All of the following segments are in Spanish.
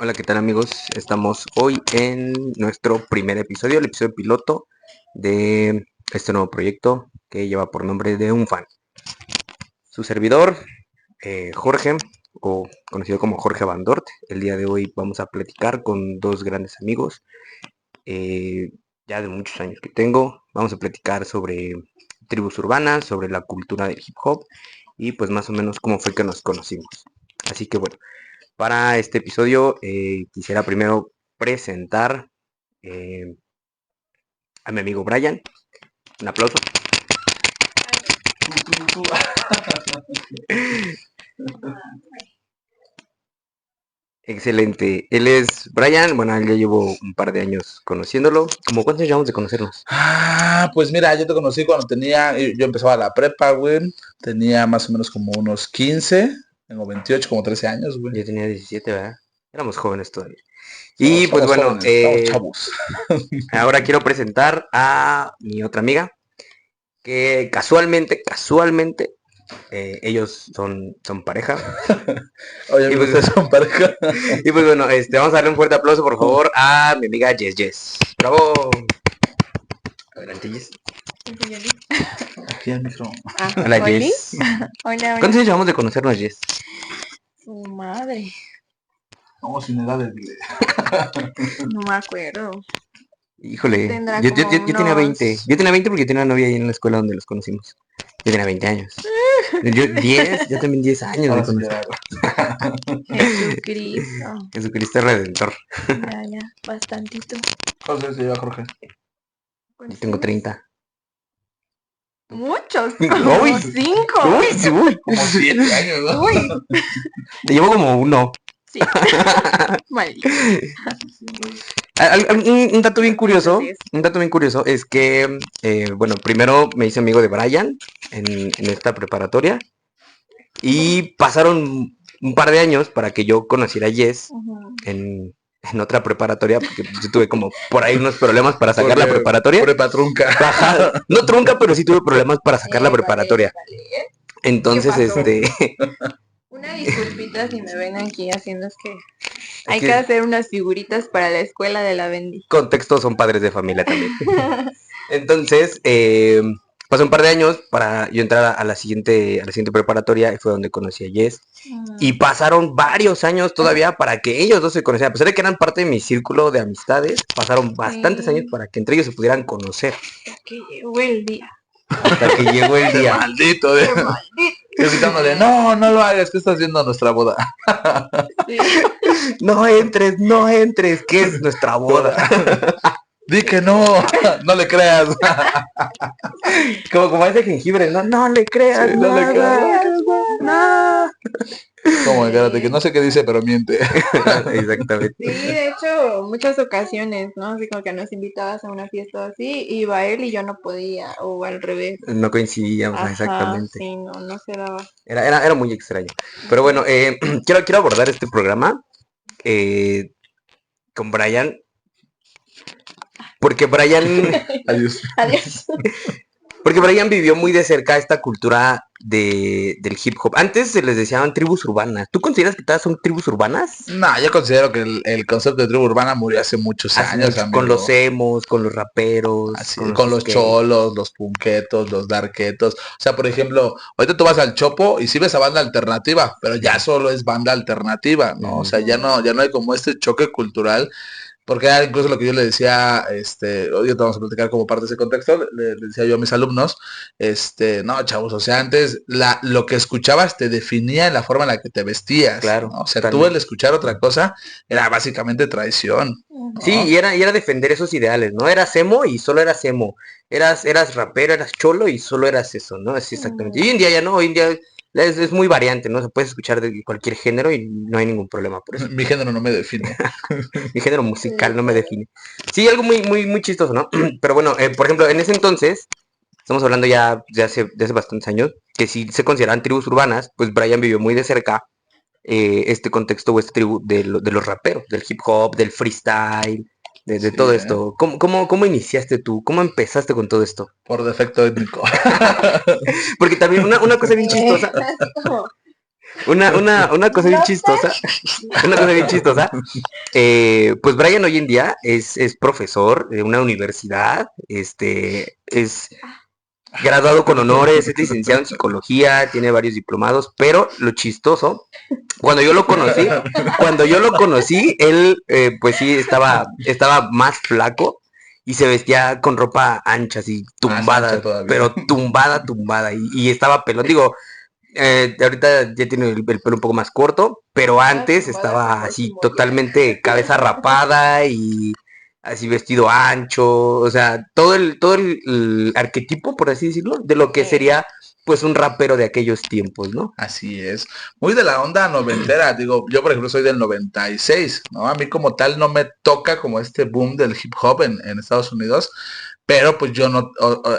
Hola, ¿qué tal amigos? Estamos hoy en nuestro primer episodio, el episodio piloto de este nuevo proyecto que lleva por nombre de un fan. Su servidor, Jorge, o conocido como Jorge Van Dort. El día de hoy vamos a platicar con dos grandes amigos, ya de muchos años que tengo. Vamos a platicar sobre tribus urbanas, sobre la cultura del hip hop y pues más o menos cómo fue que nos conocimos. Así que bueno. Para este episodio quisiera primero presentar a mi amigo Brian. Un aplauso. Excelente. Él es Brian. Bueno, ya llevo un par de años conociéndolo. ¿Cómo cuántos años llevamos de conocernos? Pues mira, yo te conocí cuando yo empezaba la prepa, güey. Tenía más o menos como unos 15, tengo 28, como 13 años, güey. Yo tenía 17, ¿verdad? Éramos jóvenes todavía. Y pues Somos bueno, jóvenes, estamos chavos. ahora quiero presentar a mi otra amiga, que casualmente, ellos son pareja. Oye, Y pues, ustedes son pareja. y pues bueno, vamos a darle un fuerte aplauso, por favor, a mi amiga Jess. ¡Bravo! Adelante, Jess. Aquí el micro. Hola, Jess. Hola. ¿Cuántos años llevamos de conocernos, Jess? Su madre. Vamos sin edades, dile. No me acuerdo. Híjole, yo tenía 20. Yo tenía 20 porque tenía una novia ahí en la escuela donde los conocimos. Yo tenía 20 años. Yo 10, yo también 10 años Ahora de sí conocer. Jesucristo. Jesucristo Redentor. Ya, bastantito. ¿Cuántos se lleva Jorge? Yo tengo 30. Muchos. Uy. Como 5. Uy. Como 7 años, ¿no? Uy. Te llevo como 1. Sí. Maldito. Un dato bien curioso, es que, bueno, primero me hice amigo de Brian en esta preparatoria y pasaron un par de años para que yo conociera a Jess en otra preparatoria, porque yo tuve como por ahí unos problemas para sacar la preparatoria. Prepa trunca. Ajá, no trunca, pero sí tuve problemas para sacar la preparatoria. Entonces, Una disculpita si me ven aquí haciendo, es que hay que hacer unas figuritas para la escuela de la Bendy. Contextos son padres de familia también. Entonces, pasó un par de años para yo entrar a la siguiente preparatoria y fue donde conocí a Jess. Y pasaron varios años todavía para que ellos dos se conocieran. A pesar de que eran parte de mi círculo de amistades, pasaron bastantes años para que entre ellos se pudieran conocer. Hasta que llegó el día. Maldito, Yo gritándole, no lo hagas, ¿qué estás haciendo nuestra boda? Sí. No entres, ¿qué es nuestra boda? Di que no le creas. como ese jengibre, no le creas, sí, no le creas, no. Como espérate, que no sé qué dice, pero miente. Exactamente. Sí, de hecho, muchas ocasiones, ¿no? Así como que nos invitabas a una fiesta así, iba él y yo no podía, o al revés. No coincidíamos. Ajá, exactamente. Sí, no se daba. Era muy extraño. Pero bueno, quiero abordar este programa con Brian. Porque Brian... Adiós. Porque Brian vivió muy de cerca esta cultura del hip hop. Antes se les decían tribus urbanas. ¿Tú consideras que todas son tribus urbanas? No, yo considero que el concepto de tribu urbana murió hace muchos años. Amigo. Con los emos, con los raperos. Así, con los cholos, los punquetos, los darketos. O sea, por ejemplo, ahorita tú vas al Chopo y sí ves a banda alternativa, pero ya solo es banda alternativa, ¿no? O sea, ya no hay como este choque cultural. Porque era incluso lo que yo le decía, hoy te vamos a platicar como parte de ese contexto, le decía yo a mis alumnos, no, chavos, o sea, antes lo que escuchabas te definía en la forma en la que te vestías. Claro. ¿No? O sea, tú el escuchar otra cosa era básicamente traición. ¿No? Sí, y era defender esos ideales, ¿no? Eras emo y solo eras emo. Eras rapero, eras cholo y solo eras eso, ¿no? Así exactamente. Y hoy en día ya no, hoy en día es muy variante, ¿no? Se puede escuchar de cualquier género y no hay ningún problema por eso. Mi género no me define. Mi género musical no me define. Sí, algo muy chistoso, ¿no? Pero bueno, por ejemplo, en ese entonces, estamos hablando ya de hace bastantes años, que si se consideran tribus urbanas, pues Brian vivió muy de cerca este contexto o este tribu de los raperos, del hip hop, del freestyle, de todo esto. ¿Cómo iniciaste tú? ¿Cómo empezaste con todo esto? Por defecto étnico. Porque también una cosa bien chistosa. Una cosa bien chistosa, una cosa bien chistosa, pues Brian hoy en día es profesor de una universidad, es graduado con honores, es licenciado en psicología, tiene varios diplomados, pero lo chistoso, cuando yo lo conocí, él pues sí estaba más flaco y se vestía con ropa ancha, así Más ancha tumbada, todavía. pero tumbada, y estaba pelón. Digo, ahorita ya tiene el pelo un poco más corto, pero antes estaba así totalmente cabeza rapada y así vestido ancho, o sea, todo el arquetipo, por así decirlo, de lo que sería pues un rapero de aquellos tiempos, ¿no? Así es. Muy de la onda noventera. Digo, yo por ejemplo soy del 96, ¿no? A mí como tal no me toca como este boom del hip hop en Estados Unidos, pero pues yo no,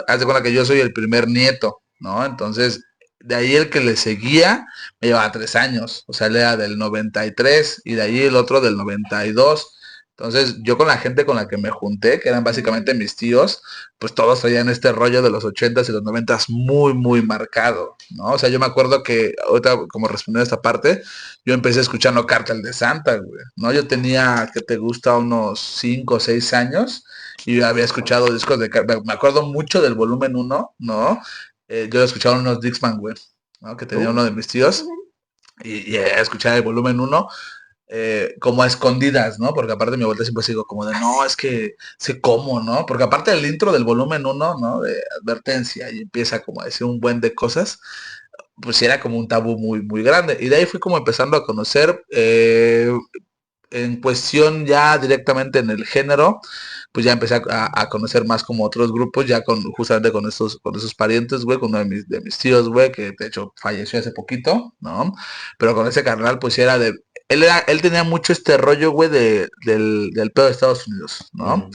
haz de cuenta que yo soy el primer nieto, ¿no? Entonces, de ahí el que le seguía me llevaba 3 años, o sea, él era del 93 y de ahí el otro del 92. Entonces, yo con la gente con la que me junté, que eran básicamente mis tíos, pues todos traían este rollo de los 80s y los 90s muy, muy marcado, ¿no? O sea, yo me acuerdo que, ahorita como respondiendo a esta parte, yo empecé escuchando Cártel de Santa, güey, ¿no? Yo tenía, que te gusta, unos 5 o 6 años y yo había escuchado discos me acuerdo mucho del volumen uno, ¿no? Yo escuchaba unos Dixman, güey, ¿no? Que tenía uno de mis tíos y escuchaba el volumen uno como a escondidas, ¿no? Porque aparte mi vuelta siempre sigo como de, no, es que sé cómo, ¿no? Porque aparte del intro del volumen uno, ¿no? De advertencia y empieza como a decir un buen de cosas, pues sí era como un tabú muy, muy grande. Y de ahí fui como empezando a conocer, en cuestión ya directamente en el género, pues ya empecé a conocer más como otros grupos, ya justamente con esos parientes, güey, con uno de mis tíos, güey, que de hecho falleció hace poquito, ¿no? Pero con ese carnal, pues sí era de, él tenía mucho este rollo, güey, del pedo de Estados Unidos, ¿no?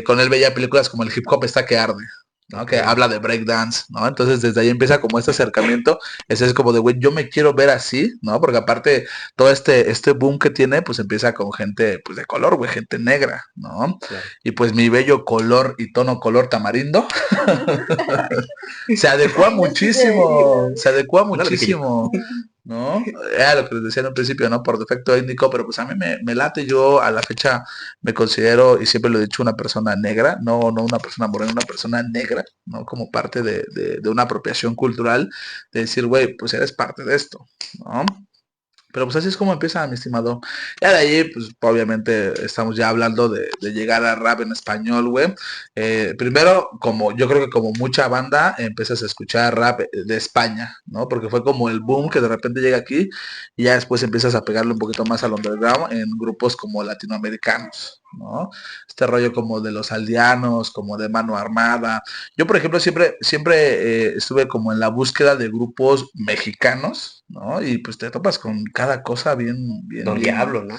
Con él veía películas como el hip hop está que arde, ¿no? Que habla de breakdance, ¿no? Entonces desde ahí empieza como este acercamiento, ese es como de, güey, yo me quiero ver así, ¿no? Porque aparte todo este boom que tiene, pues empieza con gente, pues de color, güey, gente negra, ¿no? Claro. Y pues mi bello color y tono color tamarindo se adecua muchísimo, ¿no? Era lo que les decía en un principio, ¿no? Por defecto étnico, pero pues a mí me late, yo a la fecha me considero, y siempre lo he dicho, una persona negra, no una persona morena, una persona negra, ¿no? Como parte de una apropiación cultural, de decir, güey, pues eres parte de esto, ¿no? Pero pues así es como empieza, mi estimado. Ya de ahí, pues obviamente estamos ya hablando de llegar a rap en español, güey. Primero, como yo creo que como mucha banda, empiezas a escuchar rap de España, ¿no? Porque fue como el boom que de repente llega aquí y ya después empiezas a pegarle un poquito más al underground en grupos como latinoamericanos, ¿no? Este rollo como de los aldeanos, como de Mano Armada. Yo, por ejemplo, siempre estuve como en la búsqueda de grupos mexicanos, ¿no? Y pues te topas con cada cosa bien, bien, Don bien. Diablo, ¿no?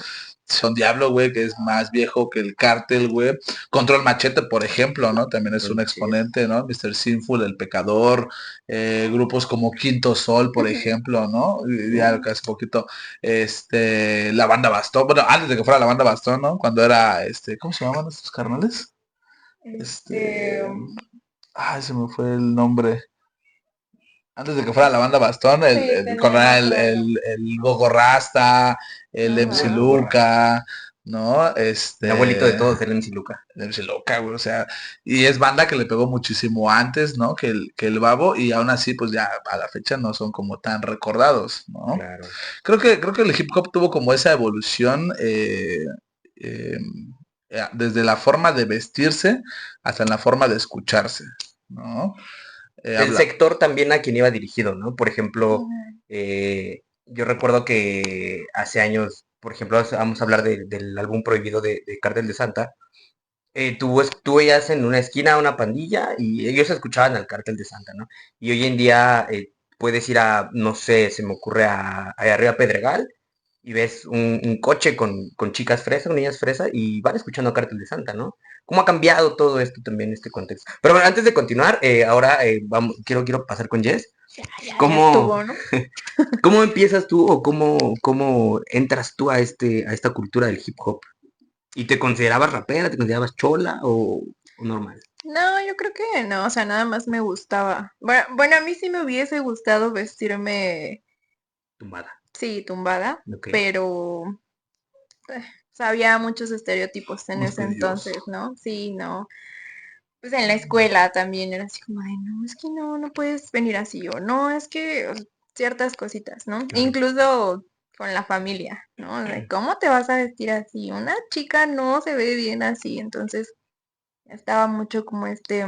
Son Diablo, güey, que es más viejo que el Cártel, güey. Control Machete, por ejemplo, ¿no? También es un exponente, ¿no? Mr. Sinful, El Pecador, grupos como Quinto Sol, por ejemplo, ¿no? Y ya hace poquito, la banda Bastón, bueno, antes de que fuera la banda Bastón, ¿no? Cuando era, ¿cómo se llamaban estos carnales? Se me fue el nombre. Antes de que fuera la banda Bastón, cuando era el Gogo Rasta, el MC Luca, ¿no? El abuelito de todos, el MC Luca. El MC Luca, güey, o sea, y es banda que le pegó muchísimo antes, ¿no? Que el Babo, y aún así, pues ya a la fecha no son como tan recordados, ¿no? Claro. Creo que el hip hop tuvo como esa evolución eh, desde la forma de vestirse hasta en la forma de escucharse, ¿no? El sector también a quien iba dirigido, ¿no? Por ejemplo, yo recuerdo que hace años, por ejemplo, vamos a hablar del álbum prohibido de Cártel de Santa. Tú veías en una esquina una pandilla y ellos escuchaban al Cártel de Santa, ¿no? Y hoy en día puedes ir a, no sé, se me ocurre a arriba Pedregal y ves un coche con chicas fresa, niñas fresa y van escuchando a Cártel de Santa, ¿no? ¿Cómo ha cambiado todo esto también, este contexto? Pero bueno, antes de continuar, ahora quiero pasar con Jess. ¿Cómo, estuvo, ¿no? ¿Cómo empiezas tú o cómo entras tú a esta cultura del hip hop? ¿Y te considerabas rapera, te considerabas chola o normal? No, yo creo que no, o sea, nada más me gustaba. Bueno, a mí sí me hubiese gustado vestirme Tumbada. Sí, tumbada, Ok. pero o sea, había muchos estereotipos en ese Misterioso. entonces, ¿no? Sí, no. Pues en la escuela también era así como de, no, es que no, no puedes venir así, o no, es que ciertas cositas, ¿no? Claro. Incluso con la familia, ¿no? De cómo te vas a vestir así, una chica no se ve bien así, entonces estaba mucho como este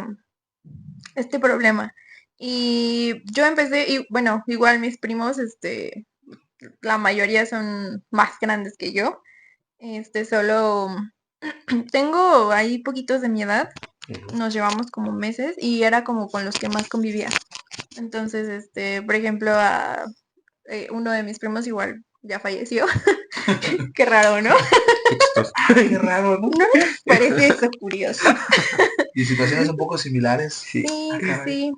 problema. Y yo empecé, y bueno, igual mis primos, la mayoría son más grandes que yo. Solo tengo ahí poquitos de mi edad, nos llevamos como meses y era como con los que más convivía. Entonces, por ejemplo, uno de mis primos igual ya falleció. Qué raro, ¿no? Qué chistoso. Qué raro, ¿no? ¿No les parece eso curioso? Y situaciones un poco similares. Sí. Sí, Ah, sí, caray. sí.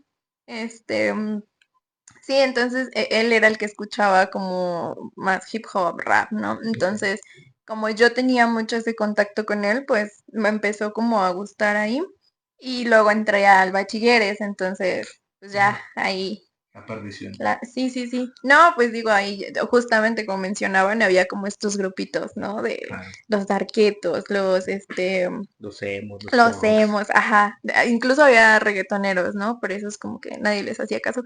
Sí, entonces él era el que escuchaba como más hip hop, rap, ¿no? Entonces, como yo tenía mucho ese contacto con él, pues me empezó como a gustar ahí. Y luego entré al bachilleres, entonces, pues ya ahí La perdición. sí, sí, sí. No, pues digo, ahí justamente como mencionaban, había como estos grupitos, ¿no? De Claro. los darketos, Los emos, los los punks. emos, ajá. Incluso había reggaetoneros, ¿no? Por eso es como que nadie les hacía caso.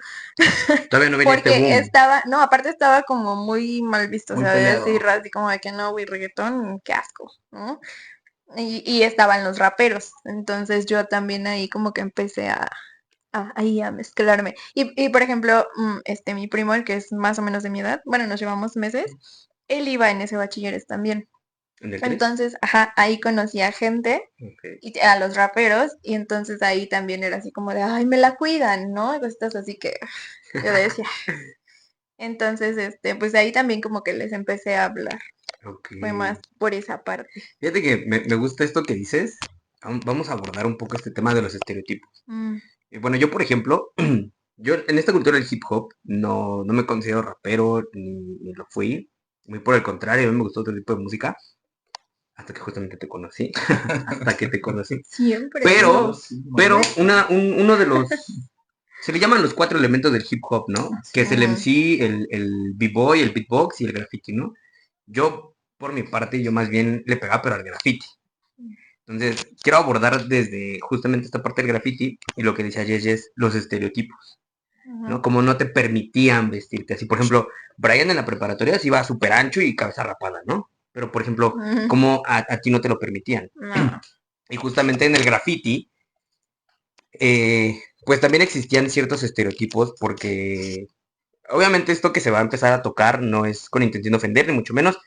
Todavía no venía este Porque boom. estaba, no, aparte estaba como muy mal visto, o Muy sea, de peleado. decir así como de que no, güey, reggaetón, qué asco, ¿no? Y estaban los raperos, entonces yo también ahí como que empecé ahí a mezclarme. Y por ejemplo, mi primo, el que es más o menos de mi edad, bueno, nos llevamos meses, él iba en ese bachilleres también. ¿En el 3? Entonces, ajá, ahí conocí a gente Ok. y a los raperos y entonces ahí también era así como de, ay, me la cuidan, ¿no? Y cositas así que yo decía. Entonces, pues ahí también como que les empecé a hablar. Ok. Fue más por esa parte. Fíjate que me gusta esto que dices. Vamos a abordar un poco este tema de los estereotipos. Mm, Bueno, yo por ejemplo, yo en esta cultura del hip hop no me considero rapero ni lo fui. Muy por el contrario, a mí me gustó otro tipo de música. Hasta que justamente te conocí. Hasta que te conocí. siempre, Pero, ¿no? pero uno de los... Se le llaman los 4 elementos del hip hop, ¿no? Que es el Mm, MC, el b-boy, el beatbox y el graffiti, ¿no? Yo, por mi parte, yo más bien le pegaba pero al graffiti. Entonces, quiero abordar desde justamente esta parte del graffiti y lo que decía Yeye es los estereotipos, ujú, ¿no? Como no te permitían vestirte así. Por ejemplo, Brian en la preparatoria se iba súper ancho y cabeza rapada, ¿no? Pero, por ejemplo, ujú, como a ti no te lo permitían. no. Y justamente en el graffiti, pues también existían ciertos estereotipos porque obviamente esto que se va a empezar a tocar no es con intención de ofender, ni mucho menos,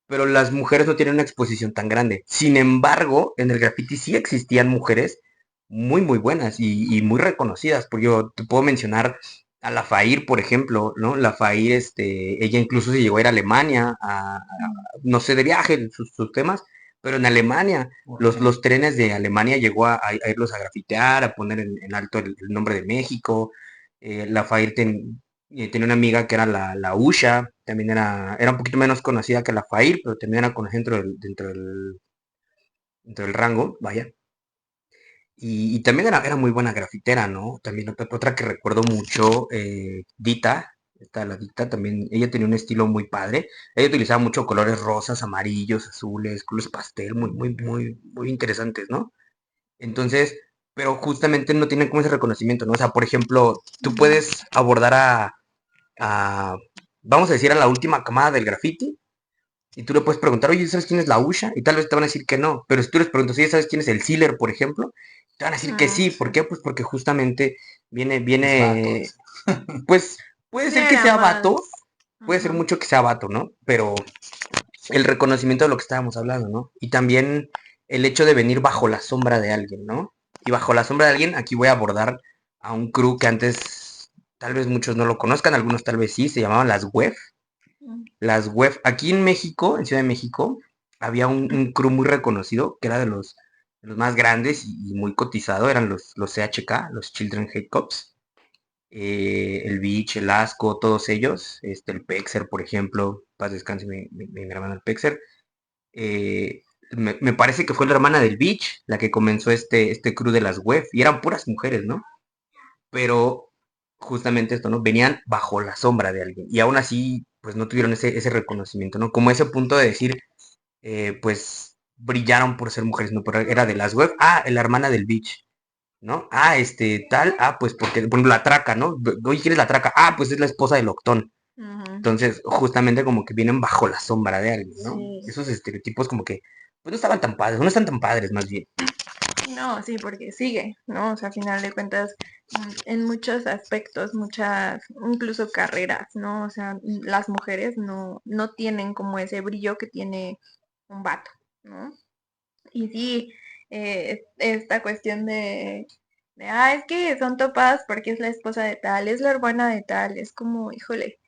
pero las mujeres no tienen una exposición tan grande. Sin embargo, en el graffiti sí existían mujeres muy buenas y muy reconocidas. Porque yo te puedo mencionar a la Fair, por ejemplo, ¿no? La Fair, ella incluso se llegó a ir a Alemania, no sé, de viaje, sus temas, pero en Alemania, los trenes de Alemania llegó a irlos a grafitear, a poner en alto el nombre de México. La Fair tenía una amiga que era la Usha, también era un poquito menos conocida que la Fair, pero también era conocida dentro del rango, vaya. Y también era muy buena grafitera, ¿no? También otra que recuerdo mucho, Dita, la Dita también, ella tenía un estilo muy padre. Ella utilizaba mucho colores rosas, amarillos, azules, colores pastel, muy interesantes, ¿no? Entonces, pero justamente no tienen como ese reconocimiento, ¿no? O sea, por ejemplo, tú Ujú, puedes abordar a, vamos a decir, a la última camada del graffiti, y tú le puedes preguntar, oye, ¿sabes quién es la Usha? Y tal vez te van a decir que no, pero si tú les preguntas, oye, ¿sabes quién es el Sealer, por ejemplo? Te van a decir que sí, ¿por sí. qué? Pues porque justamente Es vato. pues puede Sí, ser que era sea vato, más. puede ser Ajá. mucho que sea vato, ¿no? Pero el reconocimiento de lo que estábamos hablando, ¿no? Y también el hecho de venir bajo la sombra de alguien, ¿no? Y bajo la sombra de alguien, aquí voy a abordar a un crew que antes tal vez muchos no lo conozcan, algunos tal vez sí, se llamaban las WEF. Mm, Las WEF, aquí en México, en Ciudad de México, había un crew muy reconocido, que era de los más grandes y muy cotizado, eran los CHK, los Children Hate Cops. El Beach, el Asco, todos ellos, el Pexer, por ejemplo, paz descanse mi hermano el Pexer. Me parece que fue la hermana del Beach la que comenzó este crew de las web, y eran puras mujeres, ¿no? Pero justamente esto, ¿no? Venían bajo la sombra de alguien, y aún así pues no tuvieron ese reconocimiento, ¿no? Como ese punto de decir, pues brillaron por ser mujeres, ¿no? Pero era de las web, la hermana del Beach, ¿no? Tal, pues porque, por ejemplo, la traca, ¿no? Oye, ¿quién es la traca? Pues es la esposa del Octón. Entonces, justamente como que vienen bajo la sombra de alguien, ¿no? Sí. Esos estereotipos como que, pues no estaban tan padres, no están tan padres más bien. No, sí, porque sigue, ¿no? O sea, a final de cuentas, en muchos aspectos, muchas, incluso carreras, ¿no? O sea, las mujeres no tienen como ese brillo que tiene un vato, ¿no? Y sí, esta cuestión es que son topadas porque es la esposa de tal, es la hermana de tal, es como, híjole,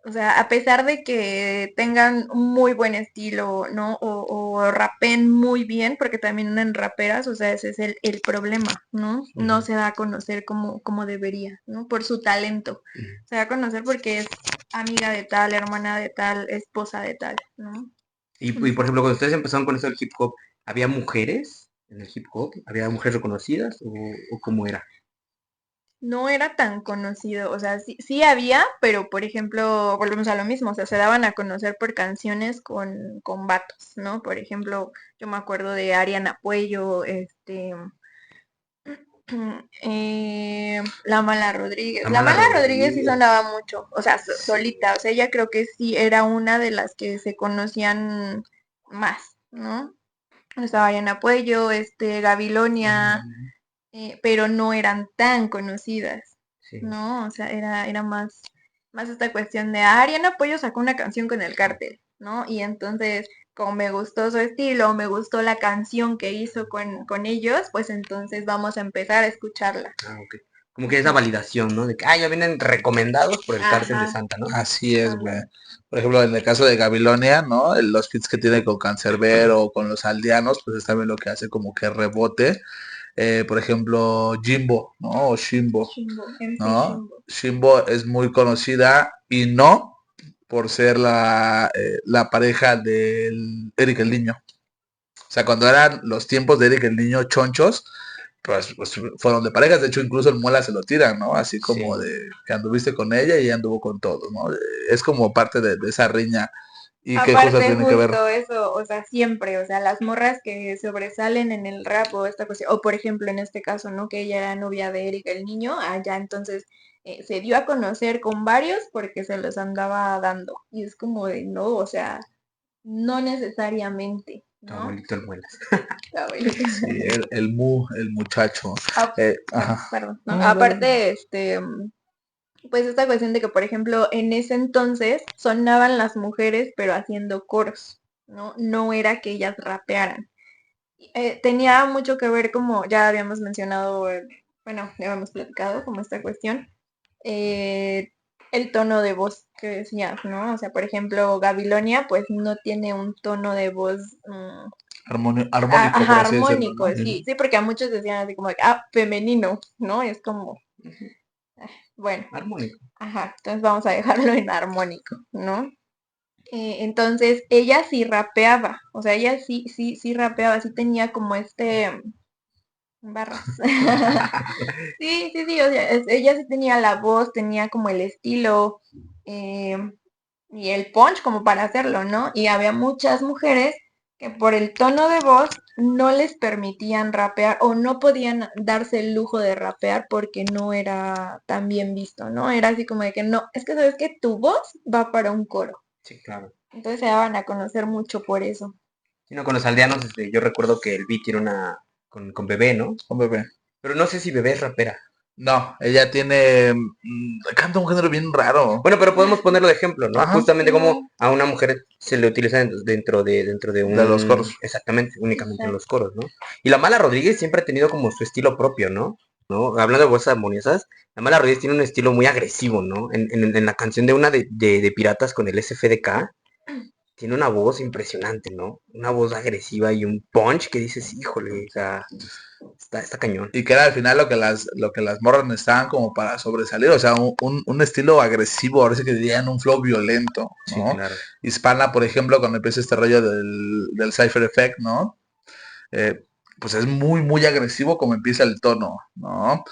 o sea, a pesar de que tengan un muy buen estilo, ¿no? O rapen muy bien, porque también en raperas, o sea, ese es el problema, ¿no? No se da a conocer como debería, ¿no? Por su talento. Se da a conocer porque es amiga de tal, hermana de tal, esposa de tal, ¿no? Y por ejemplo, cuando ustedes empezaron con eso del hip hop, ¿había mujeres en el hip hop? ¿Había mujeres reconocidas o cómo era? No era tan conocido, o sea, sí había, pero por ejemplo, volvemos a lo mismo, o sea, se daban a conocer por canciones con vatos, ¿no? Por ejemplo, yo me acuerdo de Ariana Puello, La Mala Rodríguez. La La Mala Mala Rodríguez sí Rodríguez. sonaba mucho, o sea, solita, o sea, ella creo que sí era una de las que se conocían más, ¿no? Estaba Ariana Puello, Gabilonia, pero no eran tan conocidas, Sí. ¿no? O sea, era más esta cuestión de Ariana Puello sacó una canción con el Cártel, ¿no? Y entonces, como me gustó su estilo, me gustó la canción que hizo con ellos, pues entonces vamos a empezar a escucharla. Ok. Como que esa validación, ¿no? De que, ya vienen recomendados por el Cártel de Santa, ¿no? Así es, güey. Por ejemplo, en el caso de Gabilonia, ¿no? Los feats que tiene con Cancerbero o con los aldeanos, pues es también lo que hace como que rebote. Por ejemplo, Jimbo, ¿no? O Shimbo, ¿no? Shimbo es muy conocida y no por ser la pareja del Eric el Niño. O sea, cuando eran los tiempos de Eric el Niño chonchos, pues fueron de parejas. De hecho, incluso el Muela se lo tiran, ¿no? Así como de que anduviste con ella y ella anduvo con todos, ¿no? Es como parte de esa riña. ¿Y qué cosa Aparte, tiene que ver? justo eso, o sea, siempre, o sea, las morras que sobresalen en el rap o esta cuestión, o por ejemplo en este caso, ¿no? Que ella era novia de Erika el Niño, allá entonces se dio a conocer con varios porque se los andaba dando. Y es como de, no, o sea, no necesariamente, Tu ¿no? abuelito el Muelas. Tu abuelito. Sí, el muchacho. Ajá. Perdón, ¿no? Aparte, pues esta cuestión de que, por ejemplo, en ese entonces sonaban las mujeres, pero haciendo coros, ¿no? No era que ellas rapearan. Tenía mucho que ver, como ya habíamos mencionado, bueno, ya habíamos platicado, como esta cuestión, eh, el tono de voz que decías, ¿no? O sea, por ejemplo, Gabilonia, pues no tiene un tono de voz Armónico, por así decirlo, armónico, ¿no? sí, sí, porque a muchos decían así como, femenino, ¿no? Es como, bueno, Armónico. ajá, entonces vamos a dejarlo en armónico, ¿no? Entonces ella sí rapeaba, o sea, ella sí rapeaba, sí tenía como barras. Sí, o sea, ella sí tenía la voz, tenía como el estilo eh, y el punch como para hacerlo, ¿no? Y había muchas mujeres que por el tono de voz no les permitían rapear o no podían darse el lujo de rapear porque no era tan bien visto, ¿no? Era así como de que no, es que sabes que tu voz va para un coro. Sí, claro. Entonces se daban a conocer mucho por eso. Sino con los aldeanos, yo recuerdo que el beat tiene una con Bebé, ¿no? Con Bebé. Pero no sé si Bebé es rapera. No, ella tiene... canta un género bien raro. Bueno, pero podemos ponerlo de ejemplo, ¿no? Ajá. Justamente como a una mujer se le utiliza dentro de un... De los coros. Exactamente, únicamente en los coros, ¿no? Y la Mala Rodríguez siempre ha tenido como su estilo propio, ¿no? Hablando de voces armoniosas, la Mala Rodríguez tiene un estilo muy agresivo, ¿no? En la canción de una de Piratas con el SFDK, tiene una voz impresionante, ¿no? Una voz agresiva y un punch que dices, híjole, o sea, está cañón. Y que era al final lo que las morras necesitaban como para sobresalir, o sea, un estilo agresivo, ahora sí que dirían un flow violento, ¿no? Sí, claro. Hispana, por ejemplo, cuando empieza este rollo del Cypher Effect, ¿no? pues es muy, muy agresivo como empieza el tono, ¿no?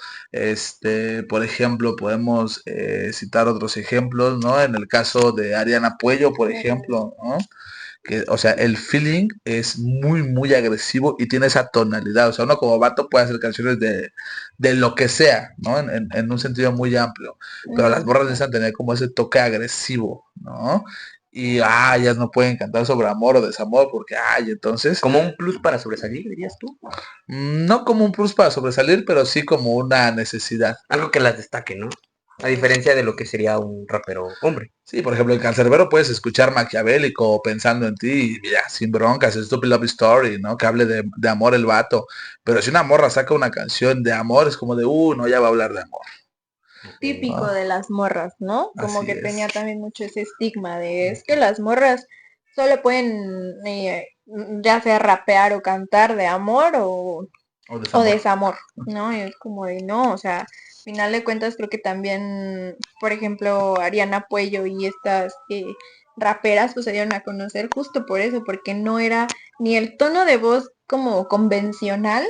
Por ejemplo, podemos citar otros ejemplos, ¿no? En el caso de Ariana Puello, por ejemplo, ¿no? Que, o sea, el feeling es muy, muy agresivo y tiene esa tonalidad. O sea, uno como vato puede hacer canciones de lo que sea, ¿no? En un sentido muy amplio. Pero las borras necesitan tener como ese toque agresivo, ¿no? Y, ellas no pueden cantar sobre amor o desamor porque, entonces, Como un plus para sobresalir, dirías tú. no como un plus para sobresalir, pero sí como una necesidad. Algo que las destaque, ¿no? A diferencia de lo que sería un rapero hombre. Sí, por ejemplo, en Cancerbero puedes escuchar Maquiavélico pensando en ti, y mira, sin broncas, Stupid Love Story, ¿no? Que hable de amor el vato. Pero si una morra saca una canción de amor, es como de, no, ya va a hablar de amor. Típico Ah, de las morras, ¿no? Como así que es. tenía también mucho ese estigma de es que las morras solo pueden ya sea rapear o cantar de amor O o desamor. desamor, ¿no? Y es como de no, o sea, al final de cuentas creo que también, por ejemplo, Ariana Puello y estas raperas pues se dieron a conocer justo por eso, porque no era ni el tono de voz como convencional,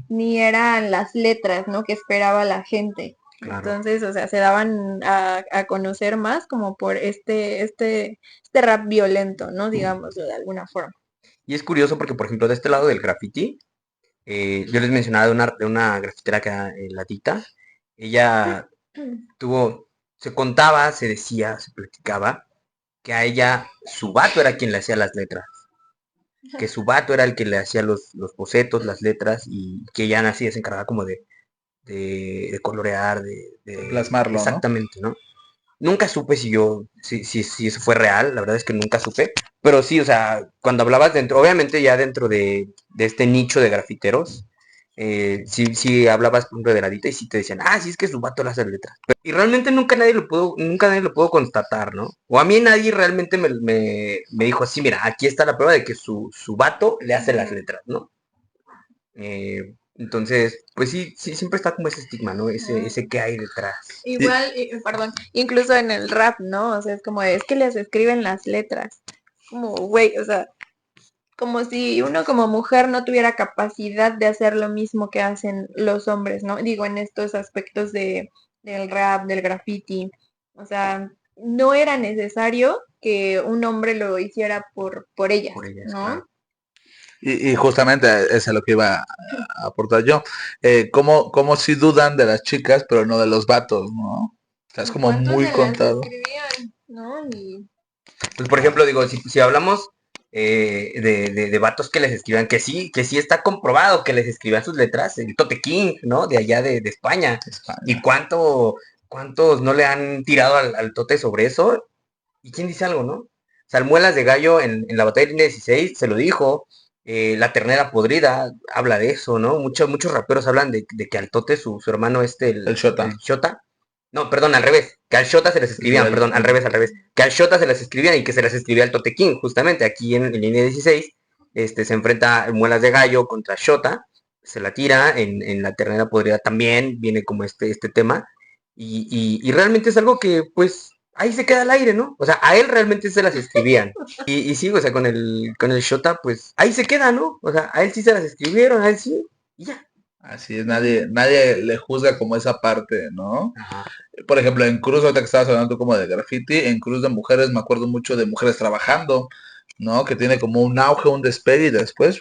ni eran las letras, ¿no? Que esperaba la gente. Claro. Entonces, o sea, se daban a conocer más como por este rap violento, ¿no? Digámoslo de alguna forma. Y es curioso porque, por ejemplo, de este lado del graffiti, yo les mencionaba de una grafitera que era la Tita. Ella se contaba, se decía, se platicaba, que a ella, su vato era quien le hacía las letras. Que su vato era el que le hacía los bocetos, las letras, y que ella así se encargaba como de colorear, Plasmarlo, ¿no? exactamente, ¿no? Nunca supe si eso fue real, la verdad es que nunca supe. Pero sí, o sea, cuando hablabas dentro, obviamente ya dentro de este nicho de grafiteros, sí hablabas por ejemplo de la Dita y sí te decían, sí es que su vato le hace letras. Y realmente nunca nadie lo pudo constatar, ¿no? O a mí nadie realmente me dijo así, mira, aquí está la prueba de que su vato le hace las letras, ¿no? Entonces, pues sí, siempre está como ese estigma, ¿no? Ese que hay detrás. Igual, perdón, incluso en el rap, ¿no? O sea, es como, es que les escriben las letras. Como, güey, o sea, como si uno como mujer no tuviera capacidad de hacer lo mismo que hacen los hombres, ¿no? Digo, en estos aspectos del rap, del graffiti. O sea, no era necesario que un hombre lo hiciera por ellas, ¿no? Claro. Y justamente es a lo que iba a aportar yo. Como si dudan de las chicas, pero no de los vatos, ¿no? O sea, es como ¿Cuántos muy se las contado. escribían, no? Pues por ejemplo, digo, si hablamos de vatos que les escriban, que sí está comprobado que les escriban sus letras, el Tote King, ¿no? De allá de España. ¿Y cuántos no le han tirado al Tote sobre eso? ¿Y quién dice algo, no? Salmuelas de Gallo en la batalla de línea 16 se lo dijo. La ternera podrida habla de eso, ¿no? Muchos raperos hablan de que al Tote, su hermano El Shota. el Shota. No, perdón, al revés. Que al Shota se les escribían, perdón, al revés. Que al Shota se les escribían y que se les escribía al Tote King, justamente aquí en línea 16. Se enfrenta Muelas de Gallo contra Shota. Se la tira, en la ternera podrida también viene como este tema. Y realmente es algo que, pues, ahí se queda al aire, ¿no? O sea, a él realmente se las escribían. Y sí, o sea, con el Shota, pues, ahí se queda, ¿no? O sea, a él sí se las escribieron, a él sí, y ya. Así es, nadie le juzga como esa parte, ¿no? Por ejemplo, en Cruz, ahorita que estabas hablando como de graffiti, en Cruz de Mujeres me acuerdo mucho de Mujeres Trabajando, ¿no? Que tiene como un auge, un despegue y después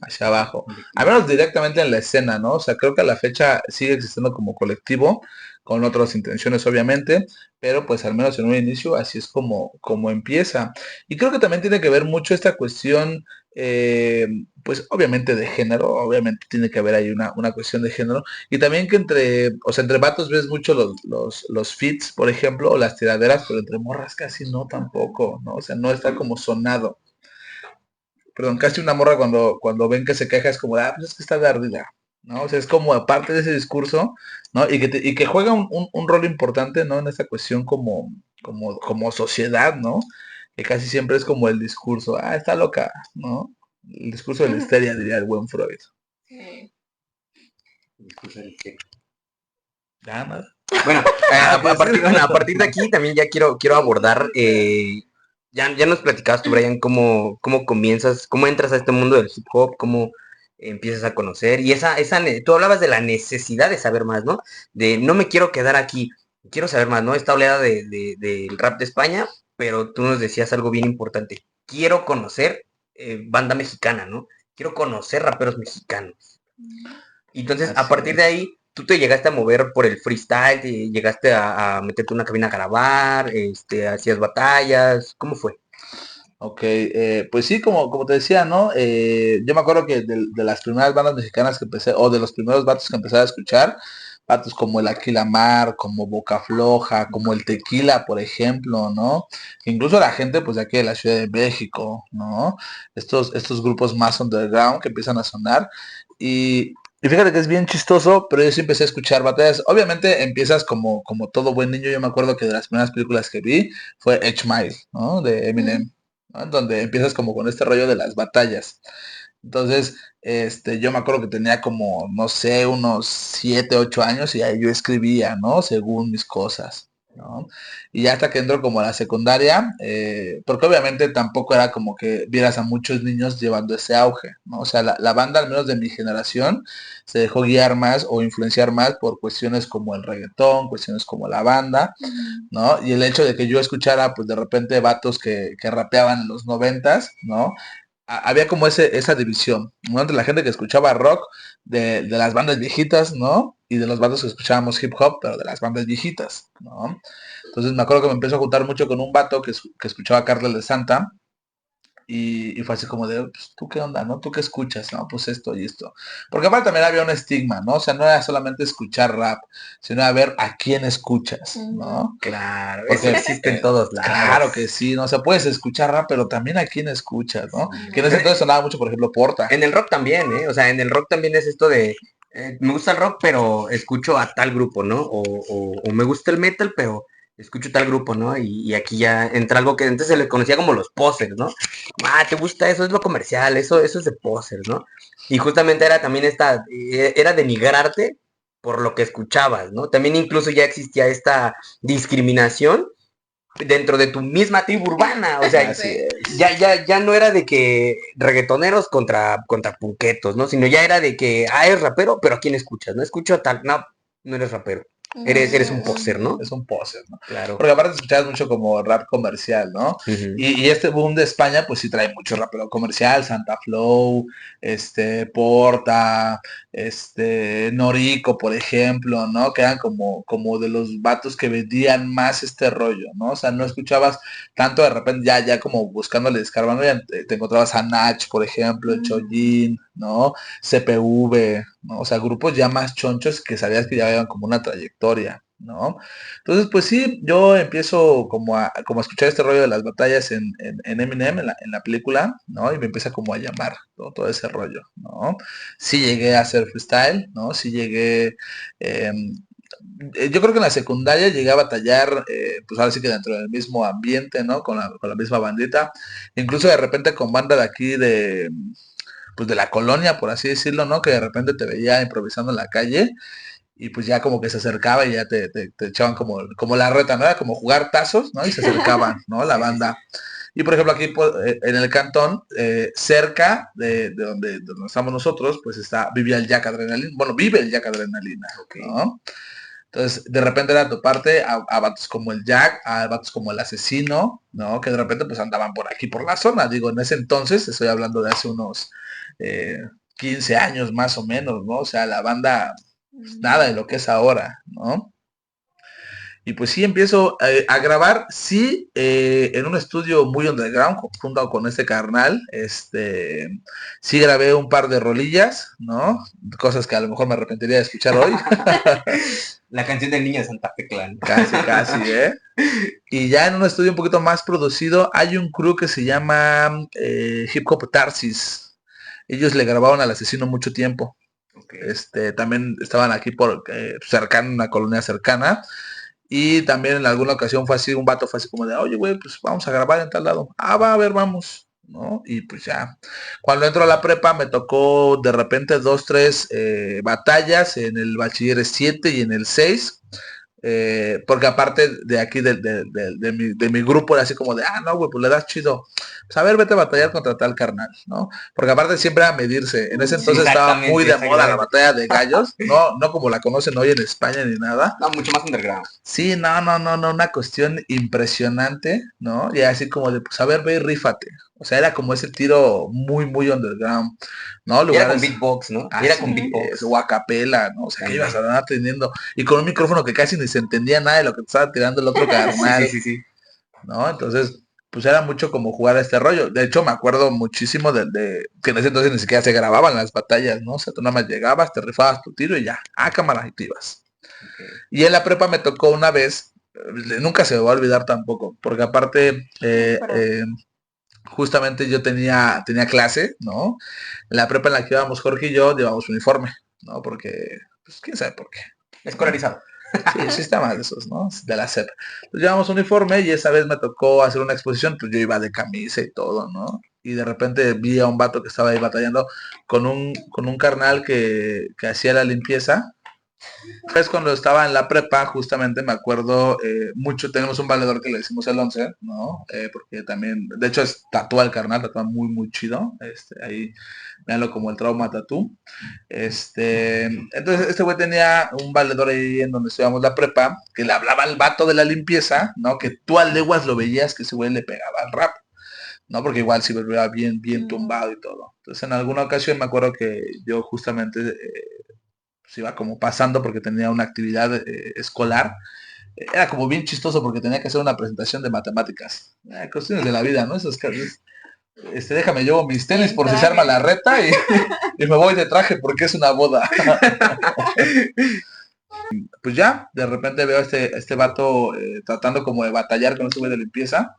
hacia abajo. Al menos directamente en la escena, ¿no? O sea, creo que a la fecha sigue existiendo como colectivo, con otras intenciones obviamente, pero pues al menos en un inicio así es como empieza. Y creo que también tiene que ver mucho esta cuestión, pues obviamente de género, obviamente tiene que haber ahí una cuestión de género, y también que entre vatos ves mucho los feats, por ejemplo, o las tiraderas, pero entre morras casi no tampoco, ¿no? O sea, no está como sonado. Perdón, casi una morra cuando ven que se queja es como, pues es que está de ardida, ¿no? O sea, es como aparte de ese discurso, ¿no? Y que juega un rol importante, ¿no? En esta cuestión como sociedad, ¿no? Que casi siempre es como el discurso, está loca, ¿no? El discurso de la histeria, diría el buen Freud. Sí. Ganas. Bueno, a partir de aquí también ya quiero abordar, ya nos platicabas tú, Brian, cómo comienzas, cómo entras a este mundo del hip hop, empiezas a conocer, y tú hablabas de la necesidad de saber más, ¿no? De no me quiero quedar aquí, quiero saber más, ¿no? Esta oleada del rap de España, pero tú nos decías algo bien importante, quiero conocer banda mexicana, ¿no? Quiero conocer raperos mexicanos. Y entonces, a Así partir de es. ahí, tú te llegaste a mover por el freestyle, te llegaste a meterte en una cabina a grabar, hacías batallas, ¿cómo fue? Ok, pues sí, como te decía, ¿no? Yo me acuerdo que de las primeras bandas mexicanas que empecé, o de los primeros vatos que empecé a escuchar, vatos como el Aquilamar, como Boca Floja, como el Tequila, por ejemplo, ¿no? Incluso la gente, pues de aquí de la Ciudad de México, ¿no? Estos grupos más underground que empiezan a sonar. Y fíjate que es bien chistoso, pero yo sí empecé a escuchar batallas. Obviamente empiezas como todo buen niño. Yo me acuerdo que de las primeras películas que vi fue Edge Mile, ¿no? De Eminem. ¿No? Donde empiezas como con este rollo de las batallas. Entonces, yo me acuerdo que tenía como, no sé, unos 7 8 años y ahí yo escribía, ¿no? Según mis cosas, ¿no? Y ya hasta que entro como a la secundaria, porque obviamente tampoco era como que vieras a muchos niños llevando ese auge, ¿no? O sea, la banda, al menos de mi generación, se dejó guiar más o influenciar más por cuestiones como el reggaetón, cuestiones como la banda, ¿no? Y el hecho de que yo escuchara, pues de repente, vatos que rapeaban en los 90s, ¿no? Había como esa división, ¿no? Entre la gente que escuchaba rock de las bandas viejitas, ¿no? Y de los bandos que escuchábamos hip hop, pero de las bandas viejitas, ¿no? Entonces me acuerdo que me empezó a juntar mucho con un vato que escuchaba Carlos de Santa, y fue así como de, pues, ¿tú qué onda, no? ¿Tú qué escuchas? No, pues esto y esto. Porque aparte también había un estigma, ¿no? O sea, no era solamente escuchar rap, sino a ver a quién escuchas, ¿no? Claro, eso Porque, existe en todos lados. claro que sí, ¿no? O sea, puedes escuchar rap, pero también a quién escuchas, ¿no? Que en ese En, entonces sonaba mucho, por ejemplo, Porta. en el rock también, ¿eh? O sea, en el rock también es esto de, me gusta el rock, pero escucho a tal grupo, ¿no? O me gusta el metal, pero escucho tal grupo, ¿no? Y aquí ya entra algo que antes se le conocía como los posers, ¿no? Ah, ¿te gusta eso? Es lo comercial, eso es de posers, ¿no? Y justamente era también era denigrarte por lo que escuchabas, ¿no? También incluso ya existía esta discriminación dentro de tu misma tribu urbana, o sea, Así es. ya no era de que reggaetoneros contra punquetos, ¿no? Sino ya era de que, eres rapero, pero ¿a quién escuchas? No escucho a tal, no, no eres rapero, eres un poser, ¿no? Es un poser, ¿no? Claro. Porque aparte escuchabas mucho como rap comercial, ¿no? Ujú. Y este boom de España, pues sí trae mucho rapero comercial, Santa Flow, Porta, Norico, por ejemplo, ¿no? Que eran como de los vatos que vendían más este rollo, ¿no? O sea, no escuchabas tanto de repente, ya como buscándole escarbando, ya te encontrabas a Nach, por ejemplo, el Chollín, ¿no? CPV, ¿no? O sea, grupos ya más chonchos que sabías que ya llevan como una trayectoria, ¿no? Entonces, pues sí, yo empiezo como a escuchar este rollo de las batallas en Eminem, en la película, ¿no? Y me empieza como a llamar, ¿no? Todo ese rollo, ¿no? Sí llegué a hacer freestyle, ¿no? Sí llegué, eh, yo creo que en la secundaria llegué a batallar, pues ahora sí que dentro del mismo ambiente, ¿no? Con la misma bandita, incluso de repente con banda de aquí pues de la colonia, por así decirlo, ¿no? Que de repente te veía improvisando en la calle y pues ya como que se acercaba y ya te echaban como la reta, ¿no? Era como jugar tazos, ¿no? Y se acercaban, ¿no? La Sí, sí, banda. sí. Y por ejemplo aquí en el cantón, cerca de donde estamos nosotros, pues vivía el Jack Adrenalina, bueno, vive el Jack Adrenalina, Ok. ¿no? Entonces, de repente era toparte a vatos como el Jack, a vatos como el asesino, ¿no? Que de repente pues andaban por aquí, por la zona. Digo, en ese entonces, estoy hablando de hace unos eh, 15 años más o menos, ¿no? O sea, la banda, pues, nada de lo que es ahora, ¿no? Y pues sí, empiezo a grabar, sí, en un estudio muy underground, junto con este carnal, sí grabé un par de rolillas, ¿no? Cosas que a lo mejor me arrepentiría de escuchar hoy. La canción del niño de Santa Fe Clan. Casi, casi, ¿eh? Y ya en un estudio un poquito más producido, hay un crew que se llama Hip Hop Tarsis. Ellos le grabaron al asesino mucho tiempo. Ok. También estaban aquí por cercano, una colonia cercana. Y también en alguna ocasión fue así, un vato fue así como de, oye, güey, pues vamos a grabar en tal lado. Ah, va, a ver, vamos. ¿No? Y pues ya. Cuando entro a la prepa me tocó de repente 2, 3 batallas en el bachiller 7 y en el 6. Porque aparte de aquí, de mi grupo, era así como de, no, güey, pues le das chido. Pues a ver, vete a batallar contra tal carnal, ¿no? Porque aparte siempre a medirse. En ese Sí, entonces estaba muy exactamente, de moda la exactamente. batalla de gallos, no como la conocen hoy en España ni nada. No, mucho más underground. Sí, no, una cuestión impresionante, ¿no? Y así como de, pues a ver, ve y rífate. O sea, era como ese tiro muy, muy underground, ¿no? Y era con Lugares beatbox, ¿no? Y era así, con beatbox. o a capela, ¿no? O sea, que ibas También. a andar teniendo, y con un micrófono que casi ni se entendía nada de lo que te estaba tirando el otro Sí, sí, carnal, sí, sí. ¿no? Entonces, pues era mucho como jugar a este rollo. De hecho, me acuerdo muchísimo que en ese entonces ni siquiera se grababan las batallas, ¿no? O sea, tú nada más llegabas, te rifabas tu tiro y ya, cámara, y te ibas. Okay. Y en la prepa me tocó una vez, nunca se me va a olvidar tampoco, porque aparte, justamente yo tenía clase, ¿no? En la prepa en la que íbamos Jorge y yo llevamos uniforme, ¿no? Porque, pues quién sabe por qué, ¿no? Escolarizado. Sí, sistemas de esos, ¿no? De la SEP. Entonces llevamos uniforme y esa vez me tocó hacer una exposición, pues yo iba de camisa y todo, ¿no? Y de repente vi a un vato que estaba ahí batallando con un carnal que hacía la limpieza. Pues cuando estaba en la prepa, justamente me acuerdo mucho, tenemos un valedor que le decimos el 11, ¿no? Porque también, de hecho es tatúa el carnal, tatúa muy, muy chido. Ahí, véanlo como el trauma tatú. Entonces este güey tenía un valedor ahí en donde estudiamos la prepa, que le hablaba al vato de la limpieza, ¿no? Que tú a leguas lo veías que ese güey le pegaba al rap, ¿no? Porque igual si veía bien, bien tumbado y todo. Entonces en alguna ocasión me acuerdo que yo justamente pues iba como pasando porque tenía una actividad escolar. Era como bien chistoso porque tenía que hacer una presentación de matemáticas. Cuestiones de la vida, ¿no? Esos casos. Déjame, llevo mis tenis por si se arma la reta y me voy de traje porque es una boda. Pues ya, de repente veo a este vato tratando como de batallar con ese güey de limpieza,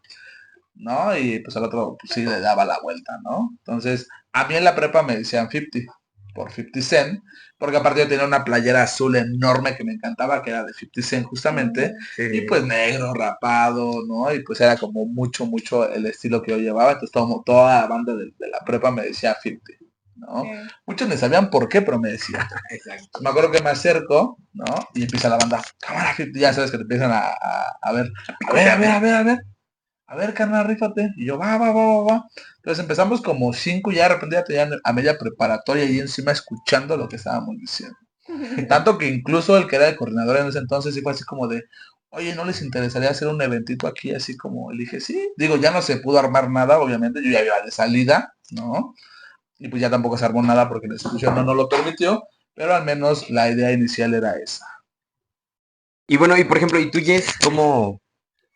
¿no? Y pues al otro pues, sí le daba la vuelta, ¿no? Entonces, a mí en la prepa me decían 50, por 50 Cent, porque aparte yo tenía una playera azul enorme que me encantaba, que era de 50 Cent justamente, y Sí. pues negro, rapado, ¿no? Y pues era como mucho, mucho el estilo que yo llevaba, entonces toda la banda de la prepa me decía 50, ¿no? Muchos ni sabían por qué, pero me decían. Exacto. Me acuerdo que me acerco, ¿no? Y empieza la banda, cámara 50, ya sabes que te empiezan a ver, a ver, carnal, rífate. Y yo, va. Entonces empezamos como 5 y ya de repente ya tenían a media preparatoria ahí encima escuchando lo que estábamos diciendo. Tanto que incluso el que era el coordinador en ese entonces sí fue así como de, oye, ¿no les interesaría hacer un eventito aquí? Así como, le dije, sí. Digo, ya no se pudo armar nada, obviamente, yo ya iba de salida, ¿no? Y pues ya tampoco se armó nada porque la institución no lo permitió, pero al menos la idea inicial era esa. Y bueno, y por ejemplo, ¿y tú, Jess,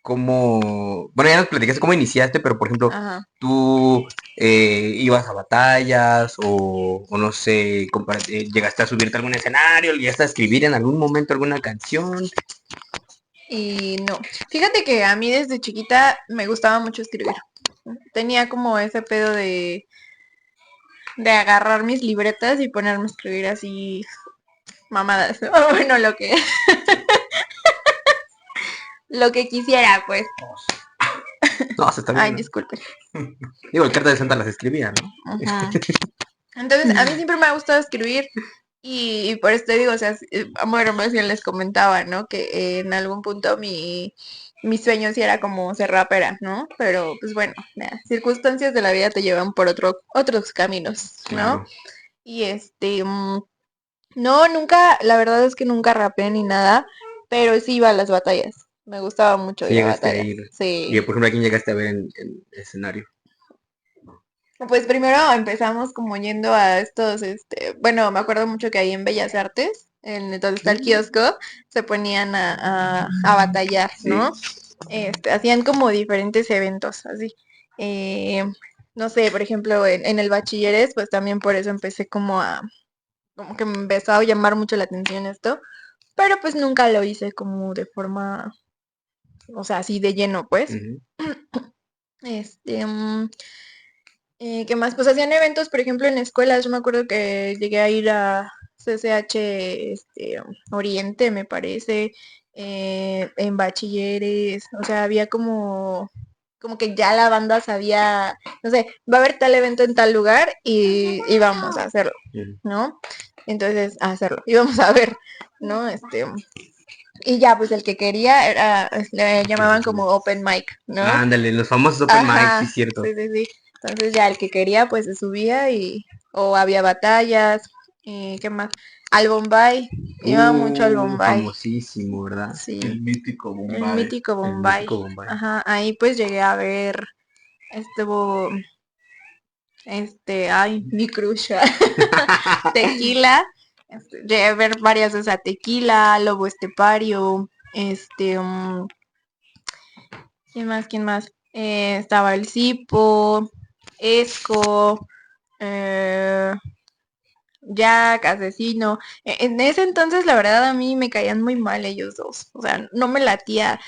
bueno, ya nos platicaste cómo iniciaste, pero por ejemplo, Ajá. tú ibas a batallas o no sé, llegaste a subirte a algún escenario, llegaste a escribir en algún momento alguna canción? Y no, fíjate que a mí desde chiquita me gustaba mucho escribir. Tenía como ese pedo de agarrar mis libretas y ponerme a escribir así mamadas. O bueno, lo que quisiera, pues. No, se está Ay, bien. disculpe. Digo, el carta de Santa las escribía, ¿no? Ajá. Entonces, a mí siempre me ha gustado escribir y por eso te digo, o sea, bueno, más bien les comentaba, ¿no? Que en algún punto mi sueño sí era como ser rapera, ¿no? Pero pues bueno, las circunstancias de la vida te llevan por otros caminos, ¿no? Claro. Y no, nunca, la verdad es que nunca rapeé ni nada, pero sí iba a las batallas. Me gustaba mucho Sí ir a llegaste a batallas. ir. Y Sí. por ejemplo, ¿a quién llegaste a ver en escenario? Pues primero empezamos como yendo a estos, bueno, me acuerdo mucho que ahí en Bellas Artes, en donde está el kiosco, se ponían a batallar, ¿no? Hacían como diferentes eventos, así. Eh, no sé, por ejemplo, en el bachilleres, pues también por eso empecé como que me empezó a llamar mucho la atención esto, pero pues nunca lo hice como de forma, o sea, así de lleno, pues. Ujú. Este, mm, ¿Qué más? Pues hacían eventos, por ejemplo, en escuelas. Yo me acuerdo que llegué a ir a CCH Oriente, me parece, en bachilleres. O sea, había como que ya la banda sabía, no sé, va a haber tal evento en tal lugar y íbamos a hacerlo, Ujú. ¿no? Entonces, a hacerlo, íbamos a ver, ¿no? Y ya, pues el que quería era, le llamaban como open mic, ¿no? Ándale, los famosos open mic, Ajá, sí es cierto. sí. Entonces ya el que quería, pues se subía o había batallas, y ¿qué más? Al Bombay, iba mucho al Bombay, Famosísimo, ¿verdad? sí, El mítico el Bombay. mítico El Bombay. mítico Bombay. Ajá, ahí pues llegué a ver, estuvo, ay, mi crush, Tequila, llegué a ver varias veces a Tequila, Lobo Estepario, ¿quién más? Estaba el Cipo, Esco, eh, Jack, Asesino. En ese entonces, la verdad, a mí me caían muy mal ellos dos. O sea, no me latía.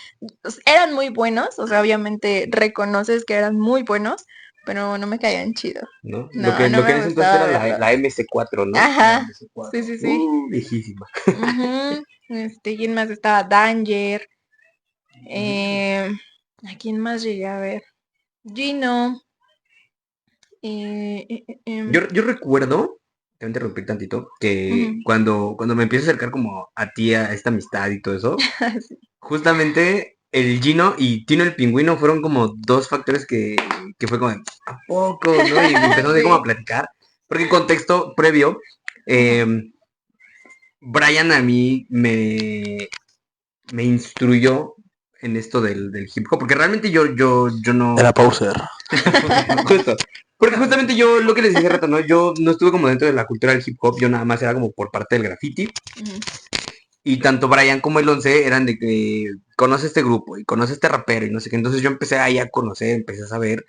Eran muy buenos, o sea, obviamente reconoces que eran muy buenos, pero no me caían chido. ¿No? No, Lo que no en me ese entonces gustaba era verlos. la MC4, ¿no? Ajá, MC4. sí. Viejísima. Ujú. ¿Quién más estaba? Danger. Eh, ¿A quién más llegué a ver? Gino. Yo recuerdo, te voy a interrumpir tantito, que Ujú. cuando me empiezo a acercar como a ti, a esta amistad y todo eso, Sí. justamente el Gino y Tino el Pingüino fueron como dos factores que fue como, de, ¿a poco? ¿No? Y empezamos ahí como a Sí. platicar, porque en contexto previo, Ajá. Brian a mí me instruyó en esto del hip hop, porque realmente yo no... Era Pauser. Justo. Porque justamente yo, lo que les dije hace rato, ¿no? Yo no estuve como dentro de la cultura del hip hop, yo nada más era como por parte del graffiti. Ujú. Y tanto Brian como el Once eran de que conoce este grupo y conoce este rapero y no sé qué. Entonces yo empecé ahí a conocer, empecé a saber.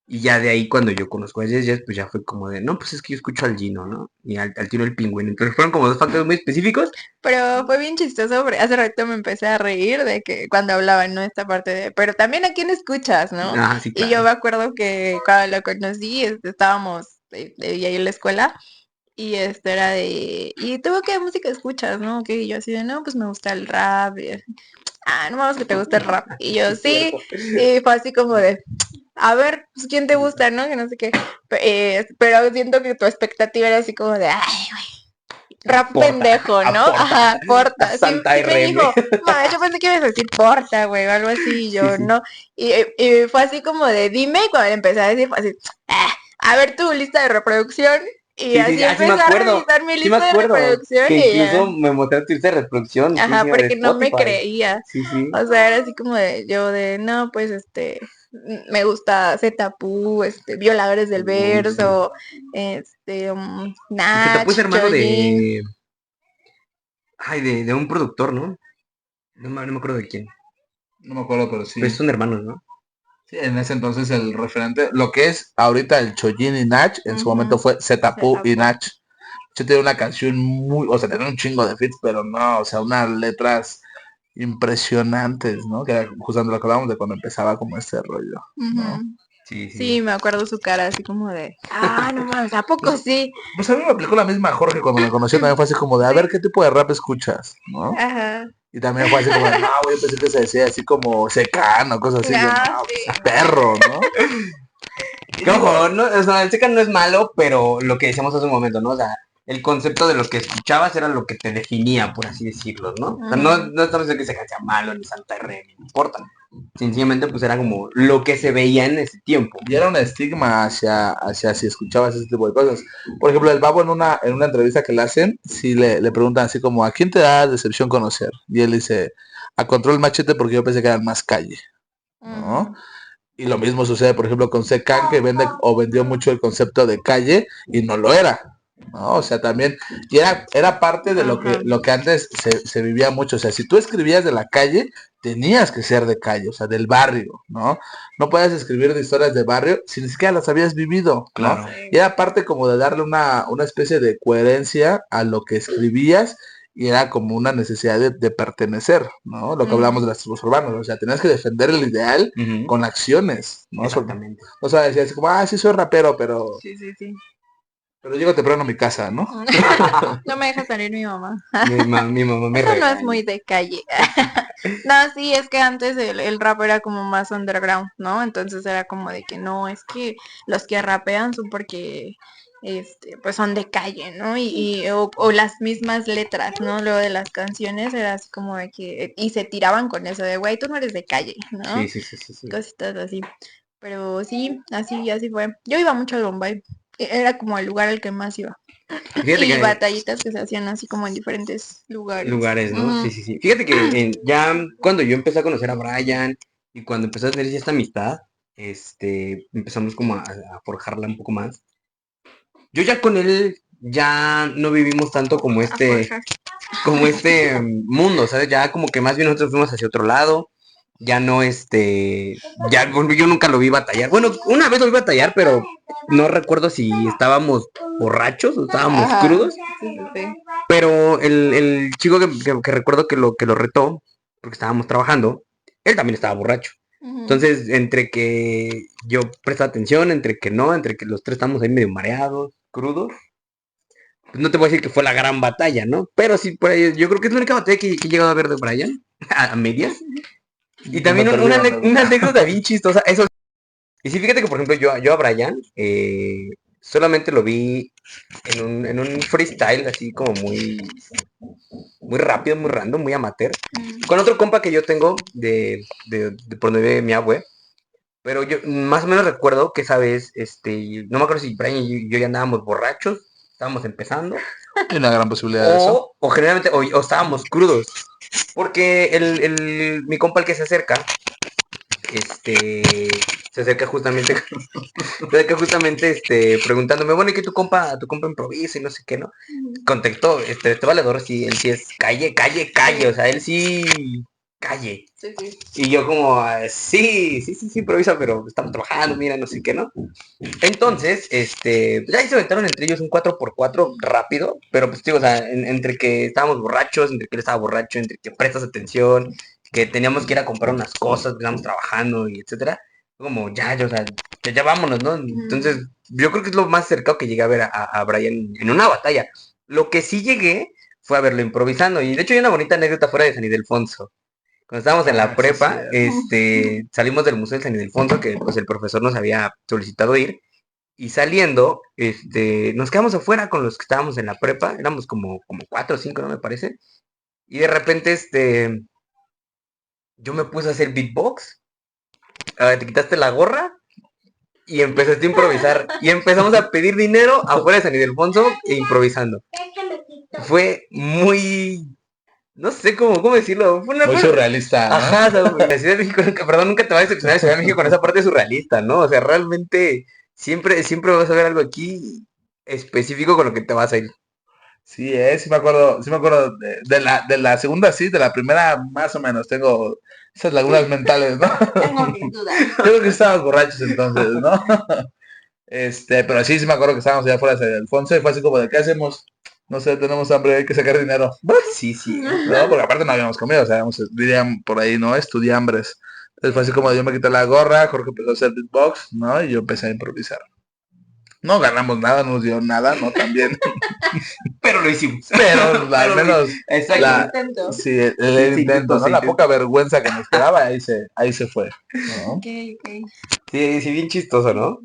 Y ya de ahí cuando yo conozco a Yes Yes, pues ya fue como de, no, pues es que yo escucho al Gino, ¿no? Y al Tino el Pingüino. Entonces fueron como dos factores muy específicos. Pero fue bien chistoso, porque hace rato me empecé a reír de que cuando hablaban, ¿no? Esta parte de, pero también a quién escuchas, ¿no? Ah, sí, Y yo claro. me acuerdo que cuando lo conocí, estábamos ahí en la escuela, y esto era de, ¿y tú qué música escuchas, no? Que y yo así de, no, pues me gusta el rap, y así, no vamos que te gusta el rap. Y yo, Es sí, cierto. y fue así como de, a ver, pues quién te gusta, ¿no? Que no sé qué. Pero siento que tu expectativa era así como de, ay, rap Porta, pendejo, ¿no? aporta. Ajá, A porta. Sí, Santa sí me RM. dijo, ma, yo pensé que ibas a decir porta, güey, o algo así, y Sí, yo sí. no. Y fue así como de dime, y cuando le empecé a decir, fue así, a ver tu lista de reproducción. Y Sí, sí, así sí, así me empecé a acuerdo. revisar mi Sí me lista de acuerdo. reproducción Que y ya. incluso me mostraste tu lista de reproducción, sí, Ajá, encima de porque no me Spotify. creía. Sí, sí. O sea, era así como de, yo de, no, pues me gusta Zetapu, Violadores del Sí. Verso, Y Zetapu es Nach, hermano Chojin. de... Ay, de un productor, ¿no? No me acuerdo de quién. No me acuerdo, pero Pues sí. son hermanos, ¿no? Sí, en ese entonces el referente, lo que es ahorita el Chojin y Nach, en su momento Ujú, fue Zetapu y Zetapu. Nach. Yo tenía una canción muy, o sea, tenía un chingo de fits, pero no, o sea, unas letras impresionantes, ¿no? Que era justamente lo que hablábamos de cuando empezaba como este rollo, ¿no? Ujú. Sí, Sí, sí. me acuerdo su cara así como de, no mames, ¿a poco Pues, sí? pues a mí me aplicó la misma Jorge cuando me conoció, también fue así como de, a ver, Sí, ¿qué tipo de rap escuchas? ¿No? ajá. Y también fue así como de, no, güey, yo pensé que se decía así como secano, cosas así, yo, Ah, no, pues sí. perro, ¿no? Y Que digo, ojo, no, o sea, el Seca no es malo, pero lo que decíamos hace un momento, ¿no? O sea, el concepto de lo que escuchabas era lo que te definía, por así decirlo, ¿no? O sea, Ujú, no estamos diciendo que Seca sea malo, ni Santa R, ni importa. Sencillamente, pues era como lo que se veía en ese tiempo. y era un estigma hacia si escuchabas ese tipo de cosas. Por ejemplo, el Babo en una entrevista que le hacen, sí le preguntan así como, ¿a quién te da decepción conocer? Y él dice, a Control Machete porque yo pensé que eran más calle, ¿no? ujú. Y lo mismo sucede, por ejemplo, con Secan, que vende o vendió mucho el concepto de calle y no lo era, ¿no? O sea, también, y era parte de lo Ajá. que antes se vivía mucho. O sea, si tú escribías de la calle, tenías que ser de calle, o sea, del barrio, ¿no? No podías escribir de historias de barrio si ni siquiera las habías vivido, ¿no? Claro. Y era parte como de darle una especie de coherencia a lo que escribías y era como una necesidad de pertenecer, ¿no? Lo que Ujú. hablamos de las tribus urbanas, o sea, tenías que defender el ideal Ujú. con acciones, ¿no? Exactamente. O sea, decías como, sí soy rapero, Sí. pero llego temprano a mi casa, ¿no? No me deja salir mi mamá. Mi mamá me Eso no es regaña. muy de calle. No, sí, es que antes el rap era como más underground, ¿no? Entonces era como de que no, es que los que rapean son porque pues son de calle, ¿no? O las mismas letras, ¿no? Luego de las canciones era así como de que, y se tiraban con eso de, güey, tú no eres de calle, ¿no? Sí. Cositas así. Pero sí, así fue. Yo iba mucho al Bombay. Era como el lugar al que más iba. Fíjate Y que batallitas que se hacían así como en diferentes lugares, ¿no? Ujú. Sí. Fíjate que ya cuando yo empecé a conocer a Brian y cuando empecé a tener esta amistad, empezamos como a forjarla un poco más. Yo ya con él ya no vivimos tanto como A forjar. mundo, ¿sabes? Ya como que más bien nosotros fuimos hacia otro lado. Ya no, ya bueno, yo nunca lo vi batallar. Bueno, una vez lo vi batallar, pero no recuerdo si estábamos borrachos o estábamos Ajá. crudos. Sí. Pero el chico que recuerdo que lo retó, porque estábamos trabajando, él también estaba borracho. Ujú. Entonces, entre que yo prestaba atención, entre que no, entre que los tres estábamos ahí medio mareados, crudos, pues no te voy a decir que fue la gran batalla, ¿no? Pero sí, por ahí, yo creo que es la única batalla que he llegado a ver de Brian, a medias. Y Yo me también perdí una anécdota bien chistosa, eso. Y sí, fíjate que, por ejemplo, yo a Brian solamente lo vi en un freestyle así como muy rápido, muy random, muy amateur. Con otro compa que yo tengo de por donde vive mi abue. Pero yo más o menos recuerdo que esa vez, no me acuerdo si Brian y yo ya andábamos borrachos, estábamos empezando. Hay una gran posibilidad de eso. O generalmente, o estábamos crudos. Porque mi compa el que se acerca, se acerca justamente, preguntándome, bueno, ¿y qué tu compa improvisa y no sé qué, no? Contexto, este valedor sí, él sí es calle, o sea, él sí, calle. Sí. Y yo como, sí, improvisa, pero estamos trabajando, mira, no sé qué, ¿no? Entonces, pues ahí se aventaron entre ellos un 4x4 rápido, pero pues digo, o sea, entre que estábamos borrachos, entre que él estaba borracho, entre que prestas atención, que teníamos que ir a comprar unas cosas, que estábamos trabajando y etcétera, como o sea, ya vámonos, ¿no? Entonces, yo creo que es lo más cercano que llegué a ver a Brian en una batalla. Lo que sí llegué fue a verlo improvisando, y de hecho hay una bonita anécdota fuera de San Ildefonso. Cuando estábamos en la prepa, salimos del Museo de San Ildefonso, que pues el profesor nos había solicitado ir, y saliendo, nos quedamos afuera con los que estábamos en la prepa, éramos como 4 o 5, no me parece, y de repente, yo me puse a hacer beatbox, te quitaste la gorra, y empezaste a improvisar, y empezamos a pedir dinero afuera de San Ildefonso, e improvisando. Fue muy, no sé cómo decirlo, fue una Muy surrealista, ¿no? Ajá, o sea, la Ciudad de México, perdón, nunca te va a decepcionar la Ciudad de México con esa parte surrealista, ¿no? O sea, realmente siempre vas a ver algo aquí específico con lo que te vas a ir. Sí, sí me acuerdo de la segunda sí, de la primera más o menos, tengo esas lagunas mentales, ¿no? Tengo mis dudas. Yo creo que estábamos borrachos entonces, ¿no? Pero sí me acuerdo que estábamos allá afuera de Alfonso y fue así como de, ¿qué hacemos? No sé, tenemos hambre, hay que sacar dinero. Sí. No, porque aparte no habíamos comido, o sea, dirían por ahí, ¿no? Estudiambres. Entonces fue así como yo me quité la gorra, Jorge empezó a hacer beatbox, ¿no? Y yo empecé a improvisar. No ganamos nada, no nos dio nada, ¿no? También. Pero lo hicimos. Pero al menos Exacto. sí, el intento, ¿no? La poca vergüenza que nos quedaba, ahí se fue, ¿no? Ok. Sí, bien chistoso, ¿no?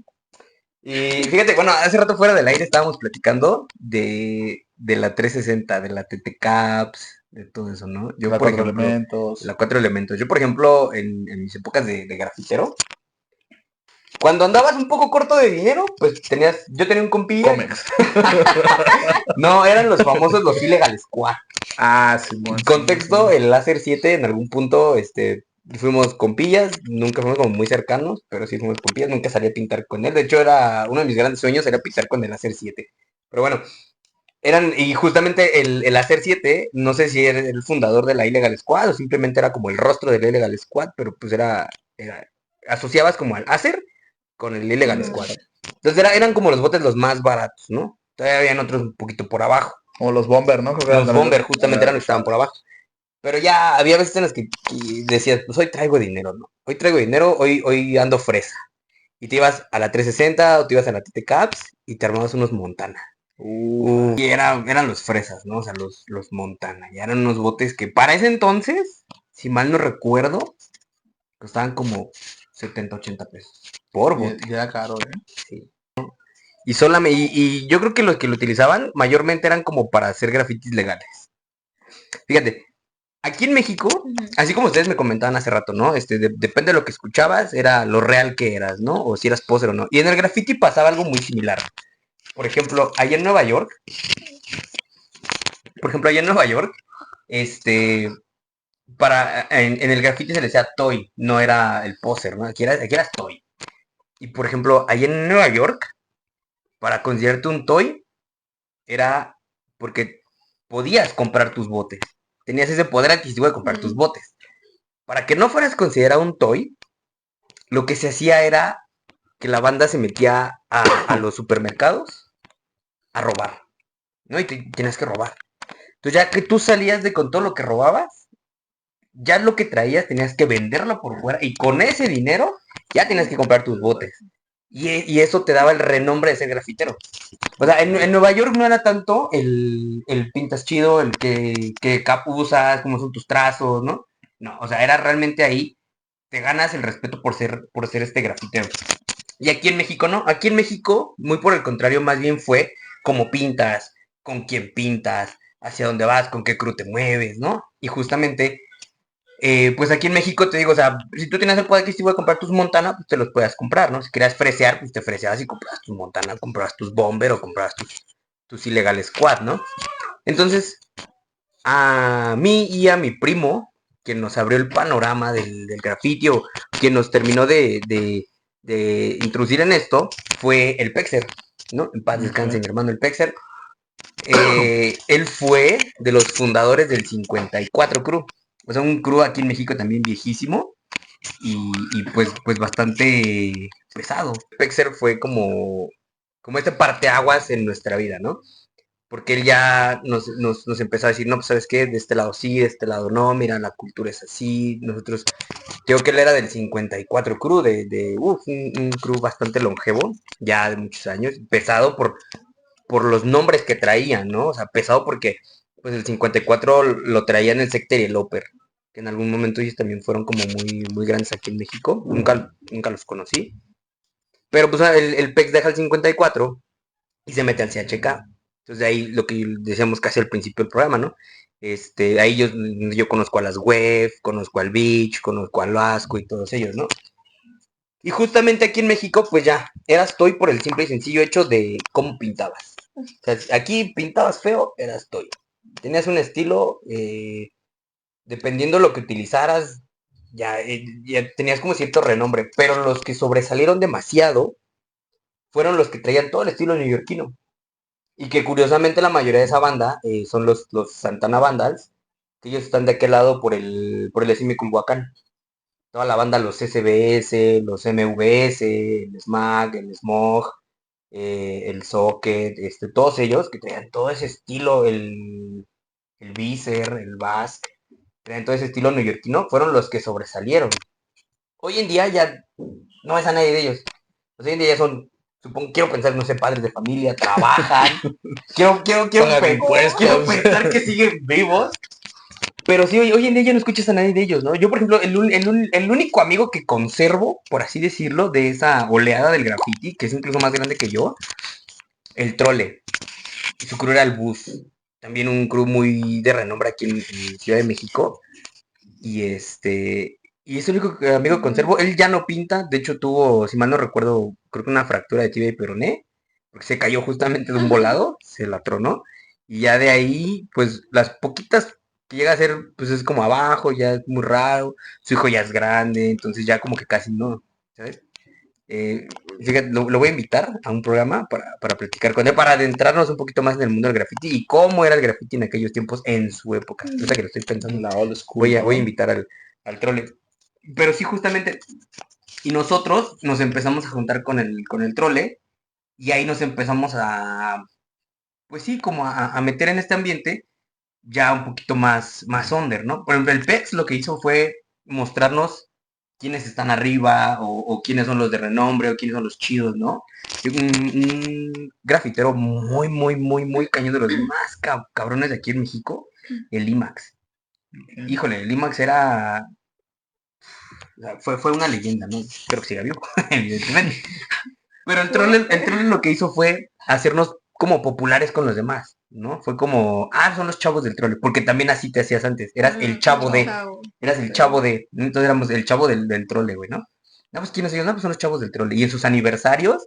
Y fíjate, bueno, hace rato fuera del aire estábamos platicando de la 360, de la TT Caps, de todo eso, ¿no? Yo, La por cuatro ejemplo, elementos. la 4 elementos. Yo, por ejemplo, en mis épocas de grafitero, cuando andabas un poco corto de dinero, pues yo tenía un compilla. Comex. No, eran los famosos, los Illegal Squad. Sí, bueno. Contexto, el Láser 7 en algún punto, fuimos compillas, nunca fuimos como muy cercanos, pero sí fuimos compillas, nunca salí a pintar con él. De hecho, era uno de mis grandes sueños, era pintar con el Láser 7. Pero bueno, y justamente el Láser 7, no sé si era el fundador de la Illegal Squad o simplemente era como el rostro de la Illegal Squad, pero pues asociabas como al Acer con el Illegal Squad. Entonces eran como los botes los más baratos, ¿no? Todavía habían otros un poquito por abajo. Como los Bomber, ¿no? Los Bomber justamente eran los que estaban por abajo. Pero ya había veces en las que decías, pues hoy traigo dinero, ¿no? Hoy traigo dinero, hoy ando fresa. Y te ibas a la 360 o te ibas a la TT Caps y te armabas unos Montana. Y eran los fresas, ¿no? O sea, los Montana. Ya eran unos botes que para ese entonces, si mal no recuerdo, costaban como 70, 80 pesos por bote. Ya era caro, ¿eh? Sí. Y yo creo que los que lo utilizaban mayormente eran como para hacer grafitis legales. Fíjate, aquí en México, así como ustedes me comentaban hace rato, ¿no? Depende de lo que escuchabas, era lo real que eras, ¿no? O si eras póser o no. Y en el graffiti pasaba algo muy similar. Por ejemplo, allá en Nueva York, este, en el graffiti se le decía toy, no era el póser, ¿no? Aquí era toy. Y por ejemplo, allá en Nueva York, para considerarte un toy, era porque podías comprar tus botes. Tenías ese poder adquisitivo de comprar tus botes. Para que no fueras considerado un toy, lo que se hacía era que la banda se metía a los supermercados a robar, ¿no? Y tienes que robar. Entonces ya que tú salías de con todo lo que robabas, ya lo que traías tenías que venderlo por fuera y con ese dinero ya tenías que comprar tus botes. Y eso te daba el renombre de ser grafitero. O sea, en Nueva York no era tanto el pintas chido, el que cap usas, cómo son tus trazos, ¿no? No, o sea, era realmente ahí, te ganas el respeto por ser este grafitero. Y aquí en México no, aquí en México, muy por el contrario, más bien fue cómo pintas, con quién pintas, hacia dónde vas, con qué crew te mueves, ¿no? Y justamente pues aquí en México te digo, o sea, si tú tienes el poder adquisitivo de comprar tus Montana, pues te los puedas comprar, ¿no? Si querías fresear, pues te freseabas y comprabas tus Montana, comprabas tus Bomber o comprabas tus Illegal Squad, ¿no? Entonces, a mí y a mi primo, quien nos abrió el panorama del graffiti o quien nos terminó de introducir en esto, fue el Pexer, ¿no? En paz descanse mi hermano el Pexer. Él fue de los fundadores del 54 Crew. O sea, un crew aquí en México también viejísimo y pues bastante pesado. Pexer fue como este parteaguas en nuestra vida, ¿no? Porque él ya nos empezó a decir, no, pues sabes qué, de este lado sí, de este lado no, mira, la cultura es así. Nosotros, creo que él era del 54 crew, un crew bastante longevo, ya de muchos años, pesado por los nombres que traían, ¿no? O sea, pesado porque pues el 54 lo traían el Sector y el Oper, que en algún momento ellos también fueron como muy grandes aquí en México. Nunca los conocí. Pero pues el PEX deja el 54 y se mete al CHK. Entonces de ahí lo que decíamos casi al principio del programa, ¿no? Ahí yo conozco a las web, conozco al Beach, conozco al Vasco y todos ellos, ¿no? Y justamente aquí en México, pues ya, eras Toy por el simple y sencillo hecho de cómo pintabas. O sea, aquí pintabas feo, eras Toy. Tenías un estilo, dependiendo lo que utilizaras, ya tenías como cierto renombre. Pero los que sobresalieron demasiado fueron los que traían todo el estilo neoyorquino. Y que curiosamente la mayoría de esa banda son los Santana Vandals, que ellos están de aquel lado por el SM Culhuacán. Toda la banda, los SBS, los MVS, el SMAG, el Smog, el Socket, todos ellos que tenían todo ese estilo, el Viser, el Basque, tenían todo ese estilo neoyorquino, fueron los que sobresalieron. Hoy en día ya no ves a nadie de ellos. Pues hoy en día ya son, supongo, quiero pensar, no sé, padres de familia, trabajan. quiero pensar que siguen vivos. Pero sí, hoy en día ya no escuchas a nadie de ellos, ¿no? Yo, por ejemplo, el único amigo que conservo, por así decirlo, de esa oleada del graffiti, que es incluso más grande que yo, el Trole. Y su crew era el Bus. También un crew muy de renombre aquí en Ciudad de México. Y es el único amigo que conservo. Él ya no pinta. De hecho, tuvo, si mal no recuerdo, creo que una fractura de tibia y peroné. Porque se cayó justamente de un volado. Se la tronó. Y ya de ahí, pues las poquitas que llega a ser, pues es como abajo, ya es muy raro. Su hijo ya es grande. Entonces ya como que casi no, ¿sabes? Fíjate, lo voy a invitar a un programa para platicar con él, para adentrarnos un poquito más en el mundo del graffiti y cómo era el graffiti en aquellos tiempos en su época. Ahorita que lo estoy pensando, La old school, voy a invitar al trole. Pero sí, justamente, y nosotros nos empezamos a juntar con el trole y ahí nos empezamos pues sí, como a meter en este ambiente ya un poquito más under, ¿no? Por ejemplo, el PEX lo que hizo fue mostrarnos quiénes están arriba o quiénes son los de renombre o quiénes son los chidos, ¿no? Un grafitero muy cañón de los más cabrones de aquí en México, el IMAX. Híjole, el IMAX era... o sea, fue una leyenda, ¿no? Espero que siga vivo, evidentemente. Pero el trole lo que hizo fue hacernos como populares con los demás, ¿no? Fue como, son los chavos del trole, porque también así te hacías antes, eras el chavo de, eras el chavo de, entonces éramos el chavo del trole, güey, ¿no? No, pues quiénes son ellos, no, pues son los chavos del trole. Y en sus aniversarios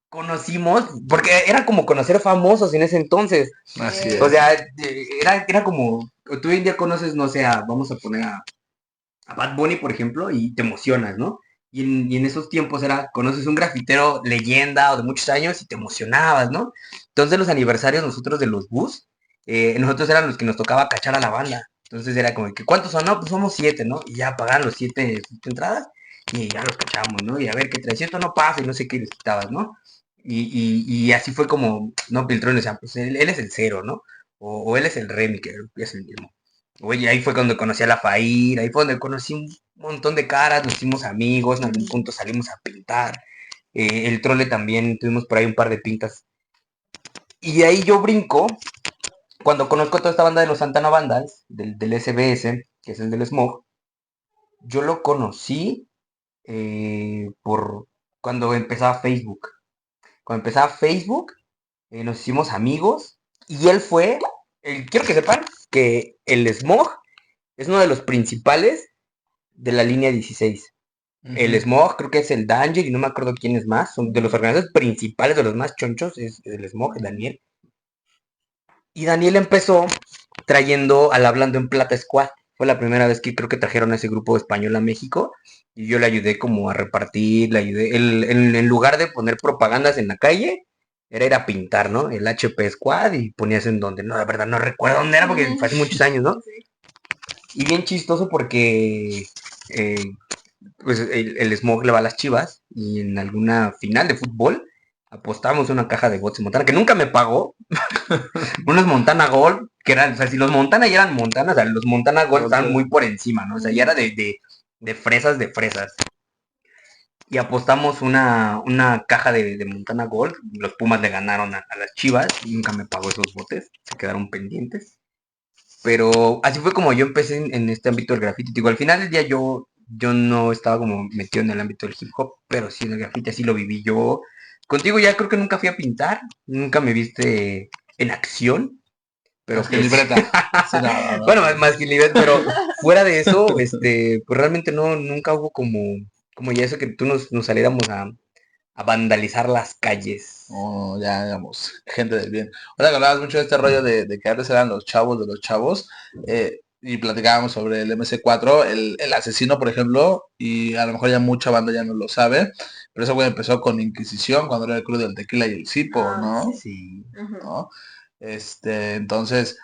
conocimos, porque era como conocer famosos en ese entonces. Así es. O sea, era como, tú hoy en día conoces, no sé, vamos a poner a Bad Bunny, por ejemplo, y te emocionas, ¿no? Y en esos tiempos conoces un grafitero leyenda o de muchos años y te emocionabas, ¿no? Entonces los aniversarios nosotros de los bus, nosotros eran los que nos tocaba cachar a la banda. Entonces era como que, ¿cuántos son? No, pues somos 7, ¿no? Y ya pagaban los 7 entradas y ya los cachamos, ¿no? Y a ver qué trae, si esto no pasa y no sé qué les quitabas, ¿no? Y así fue como, no, Piltrón decía, pues él es el cero, ¿no? O él es el Remy, que es el mismo. Oye, ahí fue cuando conocí a la Fair, ahí fue donde conocí un montón de caras, nos hicimos amigos, en algún punto salimos a pintar. El trole también, tuvimos por ahí un par de pintas. Y de ahí yo brinco, cuando conozco toda esta banda de los Santana Vandals, del SBS, que es el del Smog, yo lo conocí por cuando empezaba Facebook. Cuando empezaba Facebook, nos hicimos amigos y él fue, quiero que sepan que el Smog es uno de los principales de la línea 16. El Smog, creo que es el Danger y no me acuerdo quién es más. Son de los organizadores principales, de los más chonchos, es el Smog, el Daniel. Y Daniel empezó trayendo al Hablando en Plata Squad. Fue la primera vez que creo que trajeron a ese grupo español a México. Y yo le ayudé como a repartir, le ayudé. En lugar de poner propagandas en la calle, era ir a pintar, ¿no? El HP Squad y ponías en donde. No, la verdad no recuerdo dónde era porque fue hace muchos años, ¿no? Y bien chistoso porque pues el Smog le va a las Chivas y en alguna final de fútbol apostamos una caja de bots Montana que nunca me pagó. Unos Montana Gold, que eran, o sea, si los Montana ya eran Montana, o sea, los Montana Gold estaban muy por encima, ¿no? O sea, ya era de fresas de fresas. Y apostamos una caja de Montana Gold. Los Pumas le ganaron a las Chivas. Y nunca me pagó esos botes. Se quedaron pendientes. Pero así fue como yo empecé en este ámbito del graffiti. Digo, al final del día yo no estaba como metido en el ámbito del hip hop, pero sí en el graffiti así lo viví yo. Contigo ya creo que nunca fui a pintar, nunca me viste en acción, pero más que libreta. Sí, no. Bueno, más que libreta, pero fuera de eso, pues realmente nunca hubo como ya eso que tú nos saliéramos a vandalizar las calles. Oh, ya, digamos, gente del bien. Ahora que hablabas mucho de este rollo de que antes eran los chavos de los chavos, y platicábamos sobre el MC4, el asesino, por ejemplo, y a lo mejor ya mucha banda ya no lo sabe, pero ese güey empezó con Inquisición cuando era el club del tequila y el cipo, ¿no? Sí. ¿No? Entonces,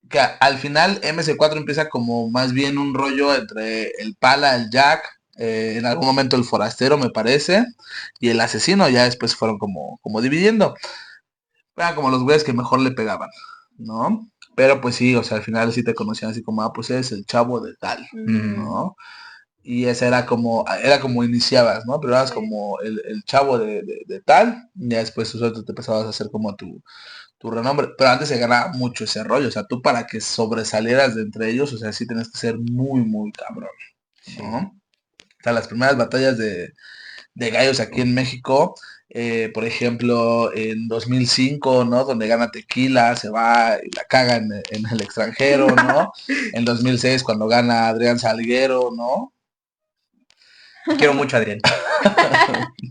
que al final MC4 empieza como más bien un rollo entre el Pala, el Jack, en algún momento el Forastero me parece, y el Asesino ya después fueron como dividiendo. Eran como los güeyes que mejor le pegaban, ¿no? Pero pues sí, o sea, al final sí te conocían así como, pues eres el chavo de tal, ¿no? Y esa era como iniciabas, ¿no? Pero eras como el chavo de tal, y ya después tú te empezabas a hacer como tu renombre, pero antes se ganaba mucho ese rollo, o sea, tú para que sobresalieras de entre ellos, o sea, sí tienes que ser muy, muy cabrón, ¿no? O sea, las primeras batallas de gallos aquí en México, por ejemplo, en 2005, ¿no? Donde gana Tequila, se va y la caga en el extranjero, ¿no? En 2006, cuando gana Adrián Salguero, ¿no? Quiero mucho a Adrián.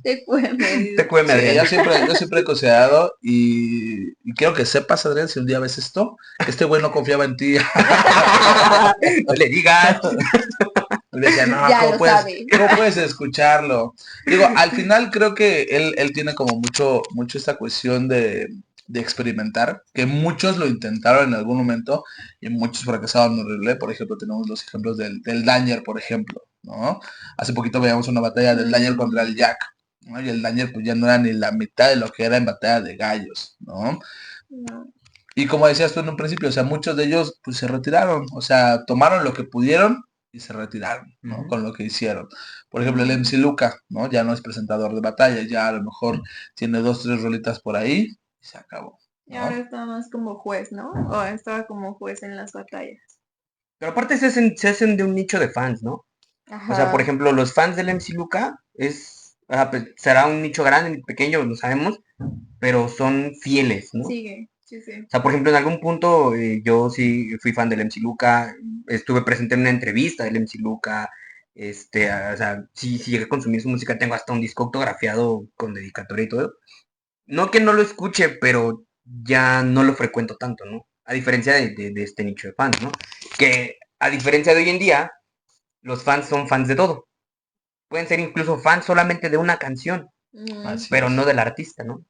Te cueme. Te cueme, Sí, Adrián. yo siempre he considerado y quiero que sepas, Adrián, si un día ves esto, que este güey no confiaba en ti. No le digas. Le decía, no, Ya ¿cómo lo puedes, sabe. cómo puedes escucharlo? Digo, al final creo que él tiene como mucho esta cuestión de experimentar, que muchos lo intentaron en algún momento y muchos fracasaron horrible. Por ejemplo, tenemos los ejemplos del Dañer, por ejemplo, ¿no? Hace poquito veíamos una batalla del Dañer contra el Jack, ¿no? Y el Dañer pues ya no era ni la mitad de lo que era en batalla de gallos, ¿no? No. Y como decías tú en un principio, o sea, muchos de ellos pues se retiraron, o sea, tomaron lo que pudieron y se retiraron, ¿no? Con lo que hicieron. Por ejemplo, el MC Luca, ¿no? Ya no es presentador de batalla, ya a lo mejor tiene 2, 3 rolitas por ahí y se acabó, Y ahora ¿no? está más como juez, ¿no? O estaba como juez en las batallas. Pero aparte se hacen de un nicho de fans, ¿no? O sea, por Ajá. ejemplo, los fans del MC Luca O sea, pues, será un nicho grande, pequeño, lo sabemos, pero son fieles, ¿no? Sigue, sí, sí. O sea, por ejemplo, en algún punto yo sí fui fan del MC Luca, estuve presente en una entrevista del MC Luca, o sea, sí llegué a consumir su música, tengo hasta un disco autografiado con dedicatoria y todo. No que no lo escuche, pero ya no lo frecuento tanto, ¿no? A diferencia de este nicho de fans, ¿no? Que a diferencia de hoy en día, los fans son fans de todo. Pueden ser incluso fans solamente de una canción, Así pero es. no del artista, ¿no?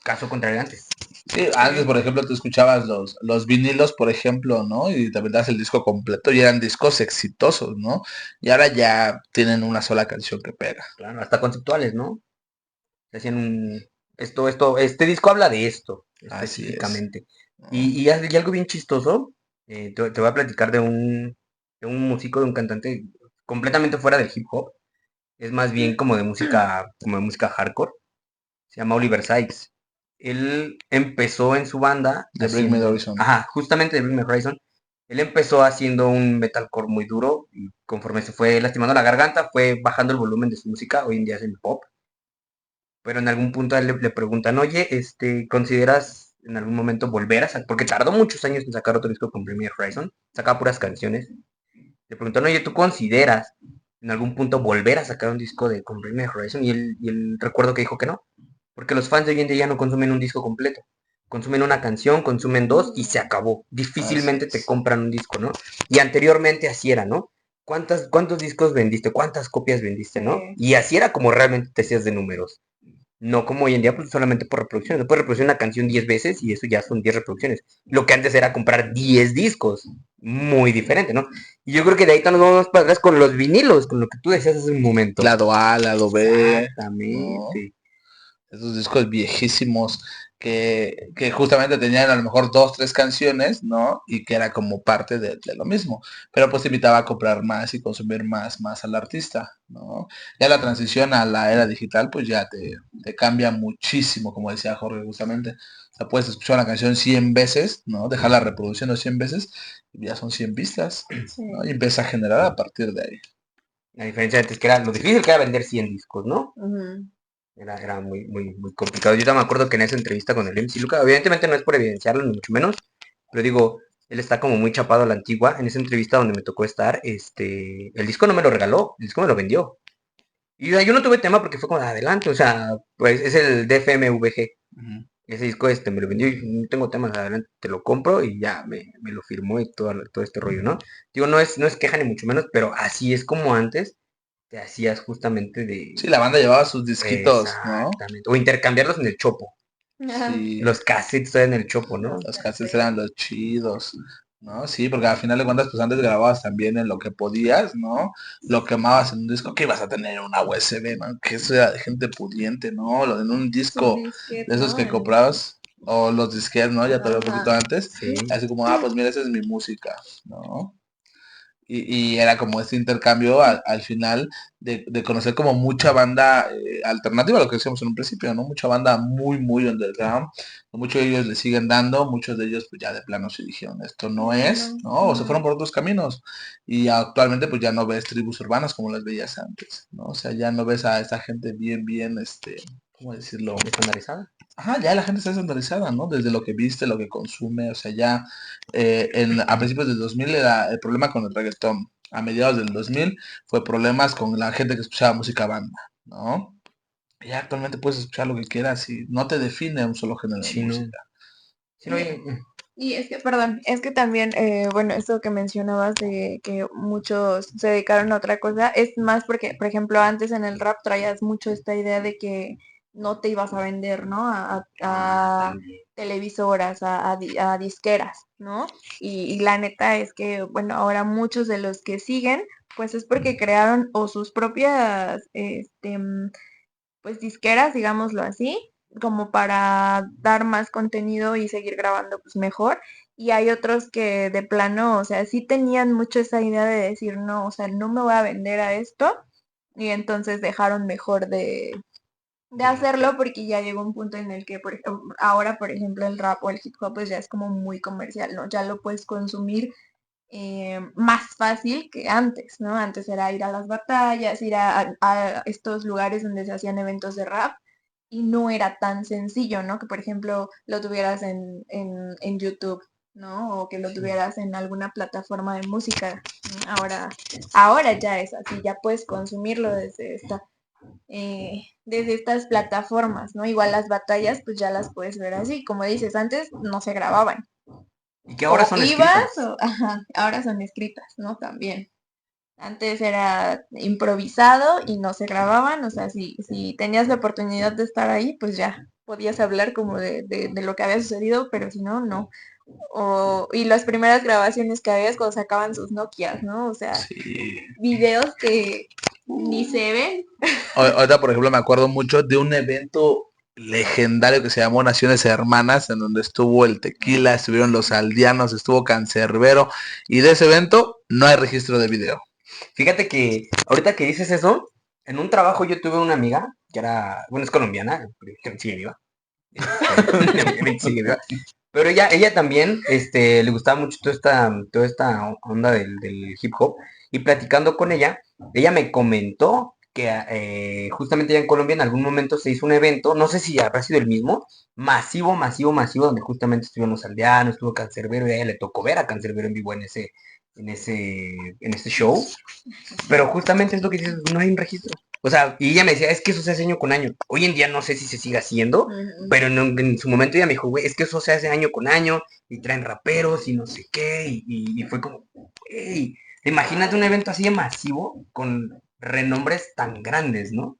Caso contrario antes. Sí, antes, por ejemplo, tú escuchabas los vinilos, por ejemplo, ¿no? Y te das el disco completo y eran discos exitosos, ¿no? Y ahora ya tienen una sola canción que pega. Claro, hasta conceptuales, ¿no? Hacían este disco habla de esto, Así es. específicamente. ¿No? Y algo bien chistoso, te voy a platicar de un músico, de un cantante completamente fuera del hip hop. Es más bien como de música hardcore. Se llama Oliver Sykes. Él empezó en su banda De Bring Me the haciendo, Horizon. ajá, justamente de Bring Me Horizon. Él empezó haciendo un metalcore muy duro y conforme se fue lastimando la garganta, fue bajando el volumen de su música. Hoy en día es el pop, pero en algún punto a él le preguntan, oye, ¿consideras en algún momento volver a sacar? Porque tardó muchos años en sacar otro disco con Bring Me Horizon, sacaba puras canciones. Le preguntan, oye, ¿tú consideras en algún punto volver a sacar un disco con Bring Me Horizon? Y él recuerdo que dijo que no, porque los fans de hoy en día ya no consumen un disco completo. Consumen una canción, consumen dos y se acabó. Así Difícilmente te es. compran un disco, ¿no? Y anteriormente así era, ¿no? ¿Cuántos discos vendiste? ¿Cuántas copias vendiste, no? Sí. Y así era como realmente te hacías de números. No como hoy en día, pues solamente por reproducciones. Puedes reproducir una canción 10 veces y eso ya son 10 reproducciones. Lo que antes era comprar 10 discos. Muy diferente, ¿no? Y yo creo que de ahí nos vamos para atrás con los vinilos, con lo que tú decías hace un momento. Lado A, lado B, ¿no? Exactamente. Esos discos viejísimos que justamente tenían a lo mejor dos, tres canciones, ¿no? Y que era como parte de lo mismo. Pero pues te invitaba a comprar más y consumir más al artista, ¿no? Ya la transición a la era digital, pues ya te cambia muchísimo, como decía Jorge justamente. O sea, puedes escuchar una canción 100 veces, ¿no? Dejarla reproduciendo 100 veces y ya son 100 vistas, ¿no? Y Sí. empieza a generar a partir de ahí. La diferencia de antes que era lo difícil que era vender 100 discos, ¿no? Ujú. Era muy, muy, muy complicado. Yo me acuerdo que en esa entrevista con el MC Luca, evidentemente no es por evidenciarlo, ni mucho menos, pero digo, él está como muy chapado a la antigua. En esa entrevista donde me tocó estar, el disco no me lo regaló, el disco me lo vendió. Y yo no tuve tema porque fue como adelante, o sea, pues es el DFMVG. Ujú. Ese disco me lo vendió y no tengo temas adelante, te lo compro y ya me lo firmó y todo este rollo, ¿no? Digo, no es queja ni mucho menos, pero así es como antes te hacías justamente Sí, de. la banda llevaba sus disquitos, ¿no? Exactamente. O intercambiarlos en el chopo. Ajá. Sí. Los cassettes en el chopo, ¿no? Los Los cassettes eran cassettes. los chidos, ¿no? Sí, porque al final de cuentas, pues antes grababas también en lo que podías, ¿no? Lo quemabas en un disco que ibas a tener una USB, ¿no? Que eso era de gente pudiente, ¿no? Lo en un Sus disco de disquetes, esos ¿no? que comprabas, o los disquetes, ¿no? Ya todavía un poquito Ajá. antes, Sí. así como, pues mira, esa es mi música, ¿no? Y era como este intercambio al final de conocer como mucha banda alternativa, lo que decíamos en un principio, ¿no? Mucha banda muy underground, muchos de ellos le siguen dando, muchos de ellos pues ya de plano se dijeron, esto no Ya es, no. ¿no? O se fueron por otros caminos. Y actualmente pues ya no ves tribus urbanas como las veías antes, ¿no? O sea, ya no ves a esta gente bien, ¿cómo decirlo? Estandarizada. Ajá, ya la gente está estandarizada, ¿no? Desde lo que viste, lo que consume, o sea, ya a principios del 2000 era el problema con el reggaetón. A mediados del 2000 fue problemas con la gente que escuchaba música banda, ¿no? Ya actualmente puedes escuchar lo que quieras y no te define un solo género de Sí, no. música. Sí, no, Y es que, perdón, es que también, bueno, esto que mencionabas de que muchos se dedicaron a otra cosa, es más porque, por ejemplo, antes en el rap traías mucho esta idea de que no te ibas a vender, ¿no? A televisoras, a disqueras, ¿no? Y la neta es que, bueno, ahora muchos de los que siguen, pues es porque crearon o sus propias, pues disqueras, digámoslo así, como para dar más contenido y seguir grabando pues mejor. Y hay otros que de plano, o sea, sí tenían mucho esa idea de decir, no, o sea, no me voy a vender a esto. Y entonces dejaron mejor de hacerlo porque ya llegó un punto en el que, por ejemplo, ahora, por ejemplo, el rap o el hip hop pues ya es como muy comercial, ¿no? Ya lo puedes consumir más fácil que antes, ¿no? Antes era ir a las batallas, ir a estos lugares donde se hacían eventos de rap y no era tan sencillo, ¿no? Que por ejemplo lo tuvieras en YouTube, ¿no? O que lo tuvieras en alguna plataforma de música. Ahora ya es así, ya puedes consumirlo desde estas plataformas, ¿no? Igual las batallas, pues ya las puedes ver así. Como dices, antes no se grababan. Y que ahora O son ibas, escritas. ajá, ahora son escritas, ¿no? También. Antes era improvisado y no se grababan, o sea, si tenías la oportunidad de estar ahí, pues ya podías hablar como de lo que había sucedido, pero si no, no. Y las primeras grabaciones que había es cuando sacaban sus Nokias, ¿no? O sea, Sí. videos que ni se ven. Ahorita, por ejemplo, me acuerdo mucho de un evento legendario que se llamó Naciones Hermanas, en donde estuvo el Tequila, estuvieron los Aldeanos, estuvo Cancerbero, y de ese evento no hay registro de video. Fíjate que ahorita que dices eso, en un trabajo yo tuve una amiga que era, bueno, es colombiana, que sigue viva. Sigue viva. Pero ella también, le gustaba mucho toda esta onda del hip hop. Y platicando con ella me comentó que justamente allá en Colombia en algún momento se hizo un evento, no sé si habrá sido el mismo, masivo, masivo, masivo, donde justamente estuvieron los aldeanos, estuvo Cancerbero, y a ella le tocó ver a Cancerbero en vivo en ese show. Pero justamente es lo que dices, no hay un registro. O sea, y ella me decía, es que eso se hace año con año. Hoy en día no sé si se sigue haciendo, pero en su momento ella me dijo, güey, es que eso se hace año con año, y traen raperos y no sé qué, y fue como, hey, imagínate un evento así de masivo con renombres tan grandes, ¿no?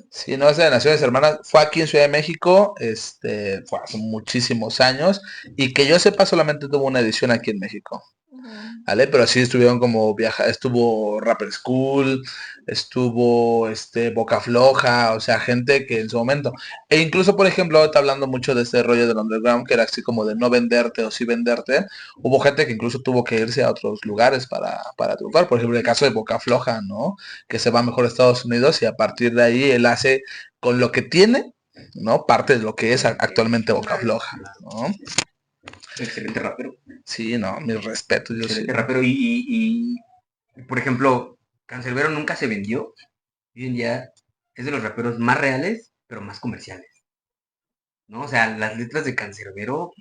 Sí, no, ese de Naciones Hermanas fue aquí en Ciudad de México, fue hace muchísimos años, y que yo sepa solamente tuvo una edición aquí en México. ¿Vale? Pero sí estuvieron como estuvo Rapper School, estuvo Boca Floja, o sea, gente que en su momento, e incluso por ejemplo, está hablando mucho de este rollo del underground, que era así como de no venderte o sí venderte, hubo gente que incluso tuvo que irse a otros lugares para triunfar, por ejemplo, el caso de Boca Floja, ¿no? Que se va mejor a Estados Unidos y a partir de ahí él hace con lo que tiene, ¿no? Parte de lo que es actualmente Boca Floja, ¿no? Excelente rapero. Sí, no, mis respetos, yo Excelente sí. rapero. Por ejemplo, Cancerbero nunca se vendió. Hoy en día es de los raperos más reales, pero más comerciales, ¿no? O sea, las letras de Cancerbero,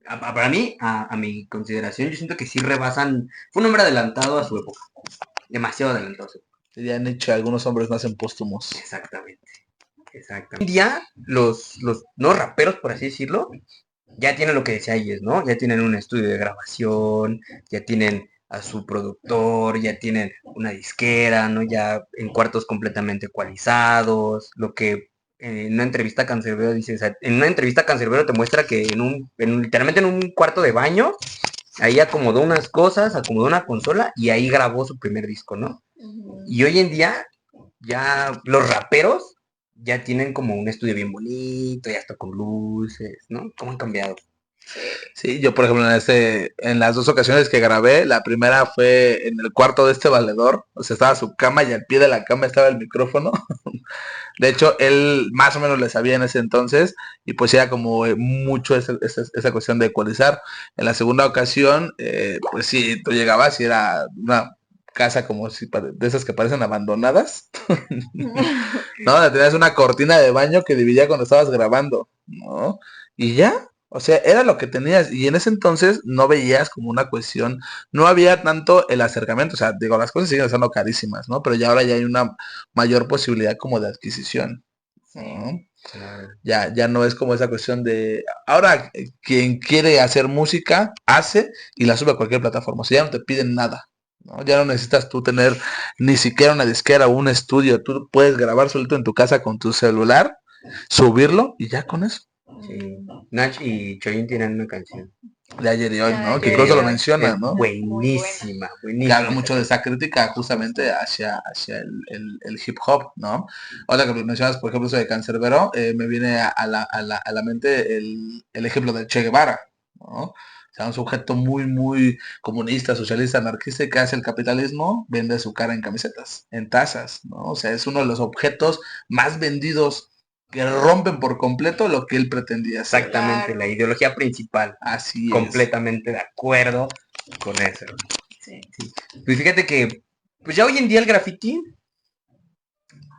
para mí, a mi consideración, yo siento que sí rebasan. Fue un hombre adelantado a su época. Demasiado adelantado a su época. Ya han hecho algunos hombres nacen póstumos. Exactamente. Exactamente. Hoy en día, los no raperos, por así decirlo, ya tienen lo que decía Ayes, ¿no? Ya tienen un estudio de grabación, ya tienen a su productor, ya tienen una disquera, ¿no? Ya en cuartos completamente ecualizados, lo que en una entrevista a Cancerbero dice, o sea, en una entrevista a Cancerbero te muestra que literalmente en un cuarto de baño, ahí acomodó unas cosas, acomodó una consola y ahí grabó su primer disco, ¿no? Y hoy en día, ya los raperos ya tienen como un estudio bien bonito, ya está con luces, ¿no? ¿Cómo han cambiado? Sí, yo por ejemplo en las dos ocasiones que grabé, la primera fue en el cuarto de este valedor, o sea, estaba su cama y al pie de la cama estaba el micrófono. De hecho, él más o menos le sabía en ese entonces y pues era como mucho esa cuestión de ecualizar. En la segunda ocasión, pues sí, tú llegabas y era una casa como si de esas que parecen abandonadas. No, tenías una cortina de baño que dividía cuando estabas grabando, ¿no? Y ya, o sea, era lo que tenías. Y en ese entonces no veías como una cuestión, no había tanto el acercamiento. O sea, digo, las cosas siguen estando carísimas, ¿no? Pero ya ahora ya hay una mayor posibilidad como de adquisición, ¿no? Claro. Ya no es como esa cuestión de, ahora quien quiere hacer música, hace y la sube a cualquier plataforma. O sea, ya no te piden nada, ¿no? Ya no necesitas tú tener ni siquiera una disquera o un estudio. Tú puedes grabar solito en tu casa con tu celular, subirlo y ya con eso. Sí. Nach y Choyin tienen una canción. De ayer y hoy, ¿no? Que Ayer y incluso lo hoy. menciona, Es ¿no? buenísima, Que buenísima. habla mucho de esa crítica justamente hacia el hip hop, ¿no? Ahora que mencionas, por ejemplo, eso de Cancerbero, me viene a la mente el ejemplo de Che Guevara, ¿no? O sea, un sujeto muy, muy comunista, socialista, anarquista, que hace el capitalismo, vende su cara en camisetas, en tazas, ¿no? O sea, es uno de los objetos más vendidos que rompen por completo lo que él pretendía hacer. Exactamente, Claro. la ideología principal. Así es. Completamente de acuerdo. con eso. Sí. Pues fíjate que, pues ya hoy en día el graffiti,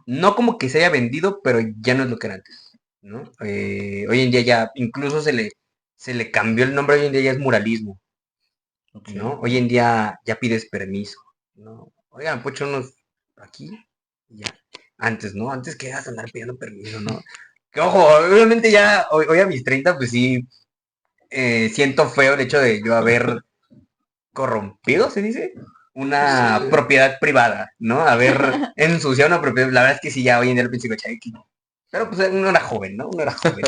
no como que se haya vendido, pero ya no es lo que era antes, ¿no? Hoy en día ya, incluso se le cambió el nombre, hoy en día ya es muralismo, ¿no? Hoy en día ya pides permiso, ¿no? Oigan, pues unos aquí y ya. Antes, ¿no? Antes que ibas a andar pidiendo permiso, ¿no? Que ojo, obviamente ya, hoy a mis 30, pues sí, siento feo el hecho de yo haber corrompido, ¿se dice? Una propiedad privada, ¿no? Haber ensuciado una propiedad. La verdad es que sí, ya hoy en día lo pienso y digo, pero pues uno era joven, ¿no? Uno era joven.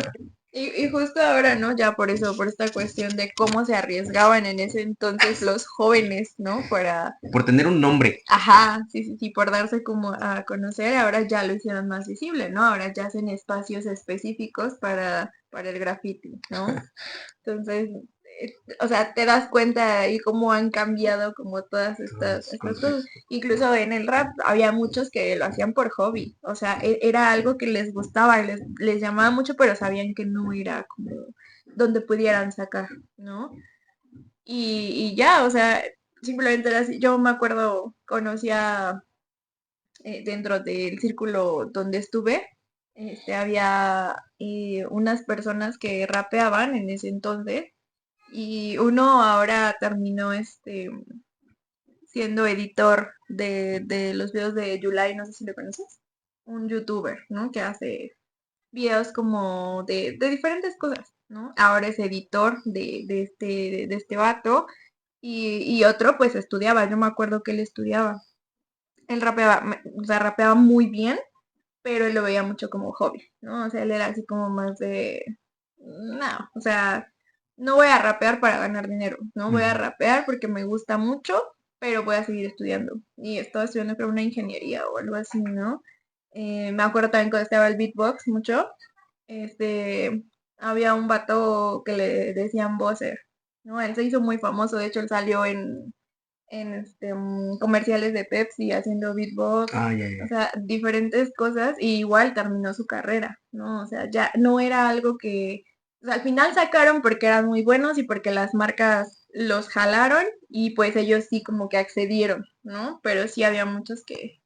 Y justo ahora, ¿no? Ya por eso, por esta cuestión de cómo se arriesgaban en ese entonces los jóvenes, ¿no? Por tener un nombre. Ajá, sí, sí, sí, por darse como a conocer, ahora ya lo hicieron más visible, ¿no? Ahora ya hacen espacios específicos para el graffiti, ¿no? Entonces, o sea, te das cuenta ahí cómo han cambiado como todas estas cosas. Incluso en el rap había muchos que lo hacían por hobby, o sea, era algo que les gustaba, les llamaba mucho, pero sabían que no era como donde pudieran sacar, ¿no? Y ya, o sea, simplemente era así. Yo me acuerdo, conocía dentro del círculo donde estuve, había unas personas que rapeaban en ese entonces y uno ahora terminó siendo editor de los videos de Yulai, no sé si lo conoces, un youtuber, ¿no? Que hace videos como de diferentes cosas, ¿no? Ahora es editor de este vato y otro pues estudiaba, yo me acuerdo que él estudiaba. Él rapeaba, o sea, rapeaba muy bien, pero él lo veía mucho como hobby, ¿no? O sea, él era así como más de, no, o sea, no voy a rapear para ganar dinero, no voy a rapear porque me gusta mucho, pero voy a seguir estudiando. Y estaba estudiando creo una ingeniería o algo así, ¿no? Me acuerdo también cuando estaba el beatbox mucho, este, había un vato que le decían Bowser, ¿no? Él se hizo muy famoso, de hecho él salió en comerciales de Pepsi haciendo beatbox, o sea, diferentes cosas, y igual terminó su carrera, ¿no? O sea, ya no era algo que, o sea, al final sacaron porque eran muy buenos y porque las marcas los jalaron y pues ellos sí como que accedieron, ¿no? Pero sí había muchos que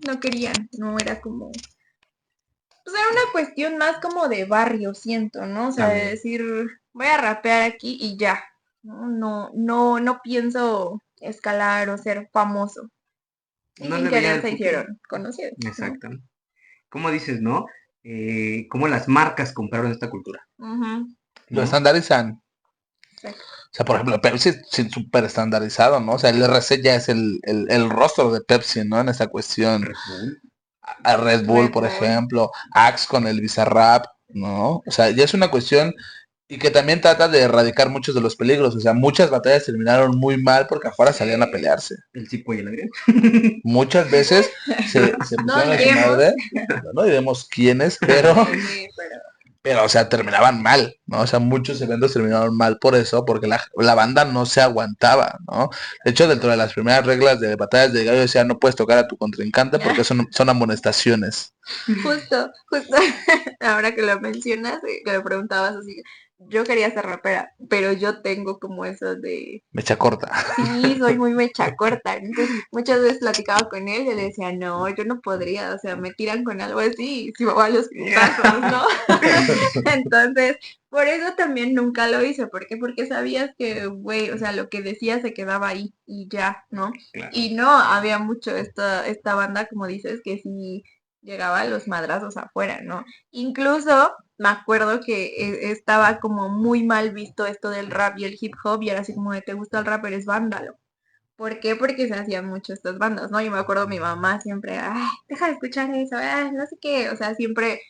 no querían, no era como, pues era una cuestión más como de barrio, siento, ¿no? O sea, de decir, voy a rapear aquí y ya, ¿no? No pienso escalar o ser famoso. Y No sin le veía querer el se futuro. hicieron conocidos, ¿no? Exacto. ¿Cómo dices, no? ¿Cómo las marcas compraron esta cultura? Ujú, Lo ¿No? estandarizan. exacto. O sea, por ejemplo, Pepsi es súper estandarizado, ¿no? O sea, el RC ya es el rostro de Pepsi, ¿no? En esta cuestión. Red Bull. A Red Bull, Red por Bull. ejemplo, Axe con el Bizarrap, ¿no? O sea, ya es una cuestión y que también trata de erradicar muchos de los peligros. O sea, muchas batallas terminaron muy mal porque afuera salían a pelearse. El Cipo y el Adrián. Muchas veces se No pusieron a su diremos. madre, no diremos quiénes, pero Sí, pero, o sea, terminaban mal, ¿no? O sea, muchos eventos terminaron mal por eso, porque la banda no se aguantaba, ¿no? De hecho, dentro de las primeras reglas de batallas de gallo decía, no puedes tocar a tu contrincante porque son amonestaciones. justo, ahora que lo mencionas, que lo preguntabas así, yo quería ser rapera, pero yo tengo como eso de, Mecha corta. sí, soy muy mecha corta, entonces muchas veces platicaba con él y le decía, no, yo no podría, o sea, me tiran con algo así y si me voy a los putazos, ¿no? Entonces, por eso también nunca lo hice, ¿por qué? Porque sabías que, güey, o sea, lo que decía se quedaba ahí y ya, ¿no? Claro. Y no, había mucho esta banda, como dices, que sí llegaba a los madrazos afuera, ¿no? Incluso me acuerdo que estaba como muy mal visto esto del rap y el hip hop y era así como de te gusta el rap, eres vándalo. ¿Por qué? Porque se hacían mucho estas bandas, ¿no? Yo me acuerdo mi mamá siempre, ay, deja de escuchar eso, ay, no sé qué, o sea, siempre,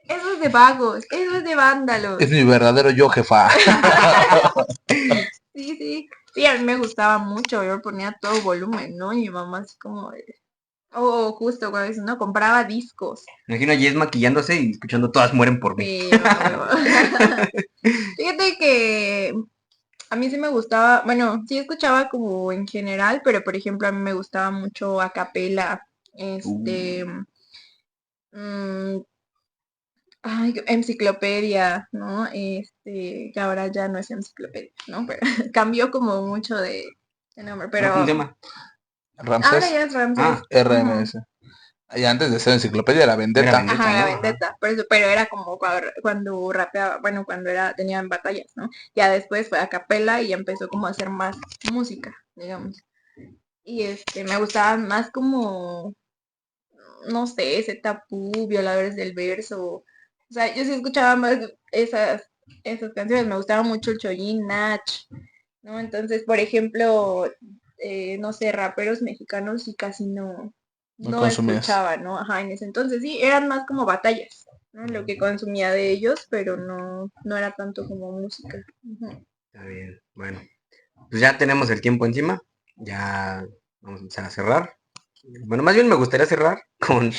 eso es de vagos, eso es de vándalos. Es mi verdadero yo, jefa. Sí, sí, sí, a mí me gustaba mucho, yo ponía a todo volumen, ¿no? Y mi mamá así como, justo cuando dice, no, compraba discos. Me imagino a Jess maquillándose y escuchando Todas mueren por mí. Sí, fíjate que a mí sí me gustaba, bueno, sí escuchaba como en general, pero por ejemplo a mí me gustaba mucho a capela, mm, ay, enciclopedia, ¿no? Que ahora ya no es enciclopedia, ¿no? Pero cambió como mucho el nombre, ¿Cómo pero se llama? ahora Ramsés, ya es Ramses. Ah, RMS. Y antes de ser enciclopedia era Vendetta. Era Vendetta. Ajá, la ¿no? vendetta, por eso, pero era como cuando rapeaba, bueno, cuando tenían batallas, ¿no? Ya después fue a capela y ya empezó como a hacer más música, digamos. Y me gustaba más como, no sé, ese Tapú, Violadores del Verso. O sea, yo sí escuchaba más esas canciones, me gustaba mucho el Chollín, Nach, ¿no? Entonces, por ejemplo, no sé, raperos mexicanos y casi No no consumías. escuchaba, ¿no? Ajá, en ese entonces sí, eran más como batallas, ¿no? Lo que consumía de ellos, pero no era tanto como música. Ujú. Está bien. Bueno, pues ya tenemos el tiempo encima. Ya vamos a empezar a cerrar. Bueno, más bien me gustaría cerrar con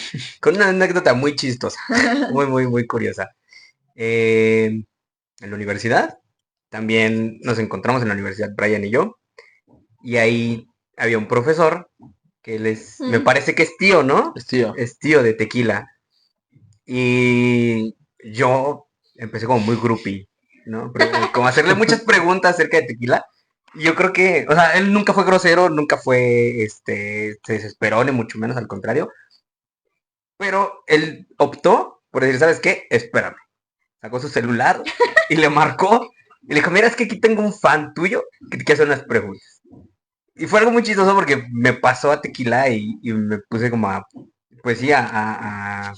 una anécdota muy chistosa. Muy, muy, muy curiosa. En la universidad, también nos encontramos en la universidad, Brian y yo. Y ahí había un profesor que me parece que es tío, ¿no? Es tío. Es tío de Tequila. Y yo empecé como muy groupie, ¿no? Pero como hacerle muchas preguntas acerca de Tequila. Y yo creo que, o sea, él nunca fue grosero, nunca fue, se desesperó, ni mucho menos, al contrario. Pero él optó por decir, ¿sabes qué? Espérame. Sacó su celular y le marcó. Y le dijo, mira, es que aquí tengo un fan tuyo que te quiere hacer unas preguntas. Y fue algo muy chistoso porque me pasó a Tequila y me puse como a, pues sí, a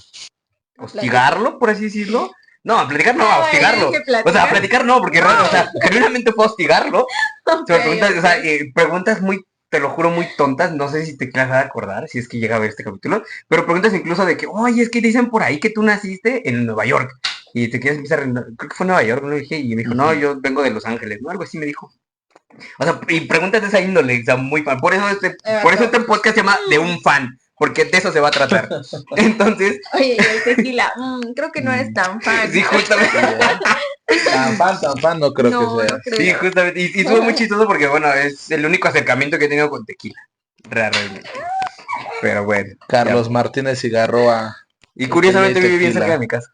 hostigarlo, por así decirlo. No, a platicar no, a Ah, yo hostigarlo. dije O sea, a platicar. platicar no, porque No. o sea, genuinamente fue hostigarlo. Ok, Sobre preguntas, o sea, ok. preguntas muy, te lo juro, muy tontas. No sé si te quieras acordar, si es que llega a ver este capítulo. Pero preguntas incluso de que, oye, es que dicen por ahí que tú naciste en Nueva York. Y te quieres empezar, creo que fue Nueva York, ¿no? Dije, y me dijo, no, yo vengo de Los Ángeles, ¿no? Algo así me dijo. O sea, y preguntas de esa índole, o sea, muy fan. Por eso este podcast se llama De un fan, porque de eso se va a tratar. Entonces, Oye, y el tequila, creo que no es tan fan. sí, justamente. Tan fan no creo que sea. No creo. Sí, justamente. Y estuvo muy chistoso porque, bueno, es el único acercamiento que he tenido con Tequila. Realmente. Pero bueno. Carlos Ya. Martínez Cigarroa. Y curiosamente vive bien Tequila. cerca de mi casa.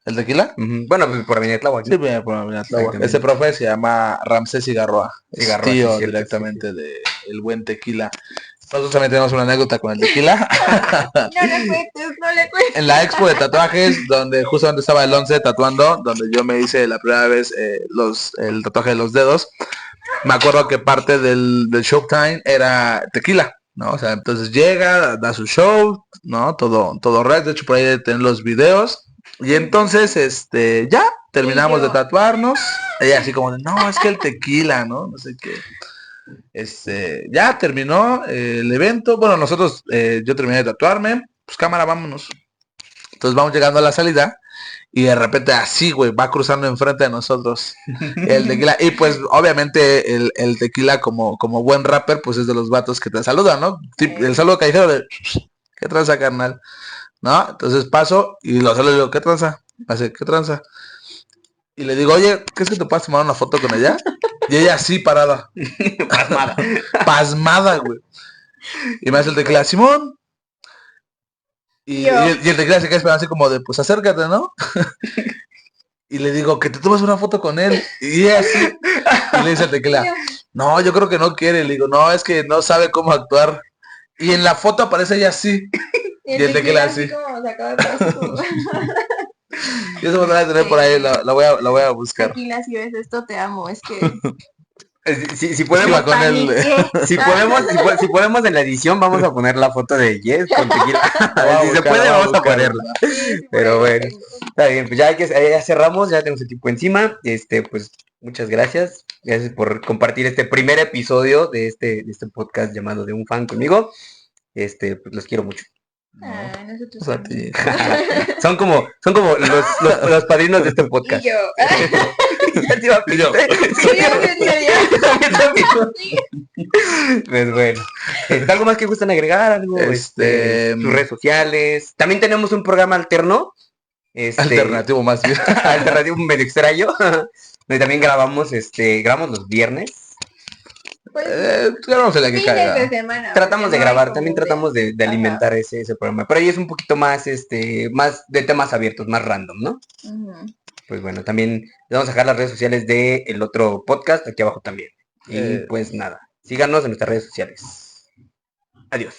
¿El tequila? Bueno, pues por Avenida Tláhuac. Sí, bien, por Avenida Tláhuac. Exactamente. Ese profe se llama Ramsés Cigarroa. Es Cigarroa, sí, tío cierto, directamente de el buen tequila. Nosotros también tenemos una anécdota con el tequila. No le cuentes, no le cuentes. En la expo de tatuajes, donde justamente estaba el 11 tatuando, donde yo me hice la primera vez el tatuaje de los dedos, me acuerdo que parte del showtime era tequila, ¿no? O sea, entonces llega, da su show, ¿no? Todo red, de hecho por ahí de tener los videos. Y entonces, ya, terminamos de tatuarnos. Ella así como de, no, es que el tequila, ¿no? No sé qué. Ya terminó el evento. Bueno, nosotros, yo terminé de tatuarme. Pues cámara, vámonos. Entonces vamos llegando a la salida y de repente así, güey, va cruzando enfrente de nosotros el tequila. Y pues obviamente el tequila como buen rapper, pues es de los vatos que te saludan, ¿no? El saludo callejero de, ¿qué tranza, carnal? ¿No? Entonces paso y lo saludo y digo, ¿qué tranza? Hace, ¿qué tranza? Y le digo, oye, ¿crees que te puedas tomar una foto con ella? Y ella así parada. Pasmada. Pasmada, güey. Y me hace el tequila, Simón. Y el tequila se queda esperando así como de, pues acércate, ¿no? Y le digo, que te tomes una foto con él. Y ella así. Y le dice al tequila, no, yo creo que no quiere. Le digo, no, es que no sabe cómo actuar. Y en la foto aparece ella así. Y el tequila así. Como sacado de plástico. Y eso me lo voy a tener por ahí, la voy a buscar. Tequila, si ves esto, te amo. Es que Si podemos, con el, si podemos en la edición vamos a poner la foto de Jess con Tequila. Si se buscar, puede la voy a vamos a buscar. ponerla. sí, Pero puede. bueno, está bien, pues ya cerramos, ya tenemos el tiempo encima. Pues muchas gracias. Gracias por compartir este primer episodio de este podcast llamado De un fan conmigo. Pues los quiero mucho. Ah, nosotros Pues a también. ti. Son como los padrinos de este Y podcast. yo. Ya te iba a pedir. Sí, Pues bueno. ¿Algo más que gustan agregar? ¿Algo? Sus redes sociales. También tenemos un programa alterno. Alternativo más bien. Alternativo medio extraño. Donde también grabamos los viernes. Grabamos el que caiga. Fines de semana. Tratamos de porque no hay grabar, como también de- tratamos de alimentar ese programa. Pero ahí es un poquito más, más de temas abiertos, más random, ¿no? Ujú. Pues bueno, también les vamos a dejar las redes sociales del otro podcast aquí abajo también. Y pues nada. Síganos en nuestras redes sociales. Adiós.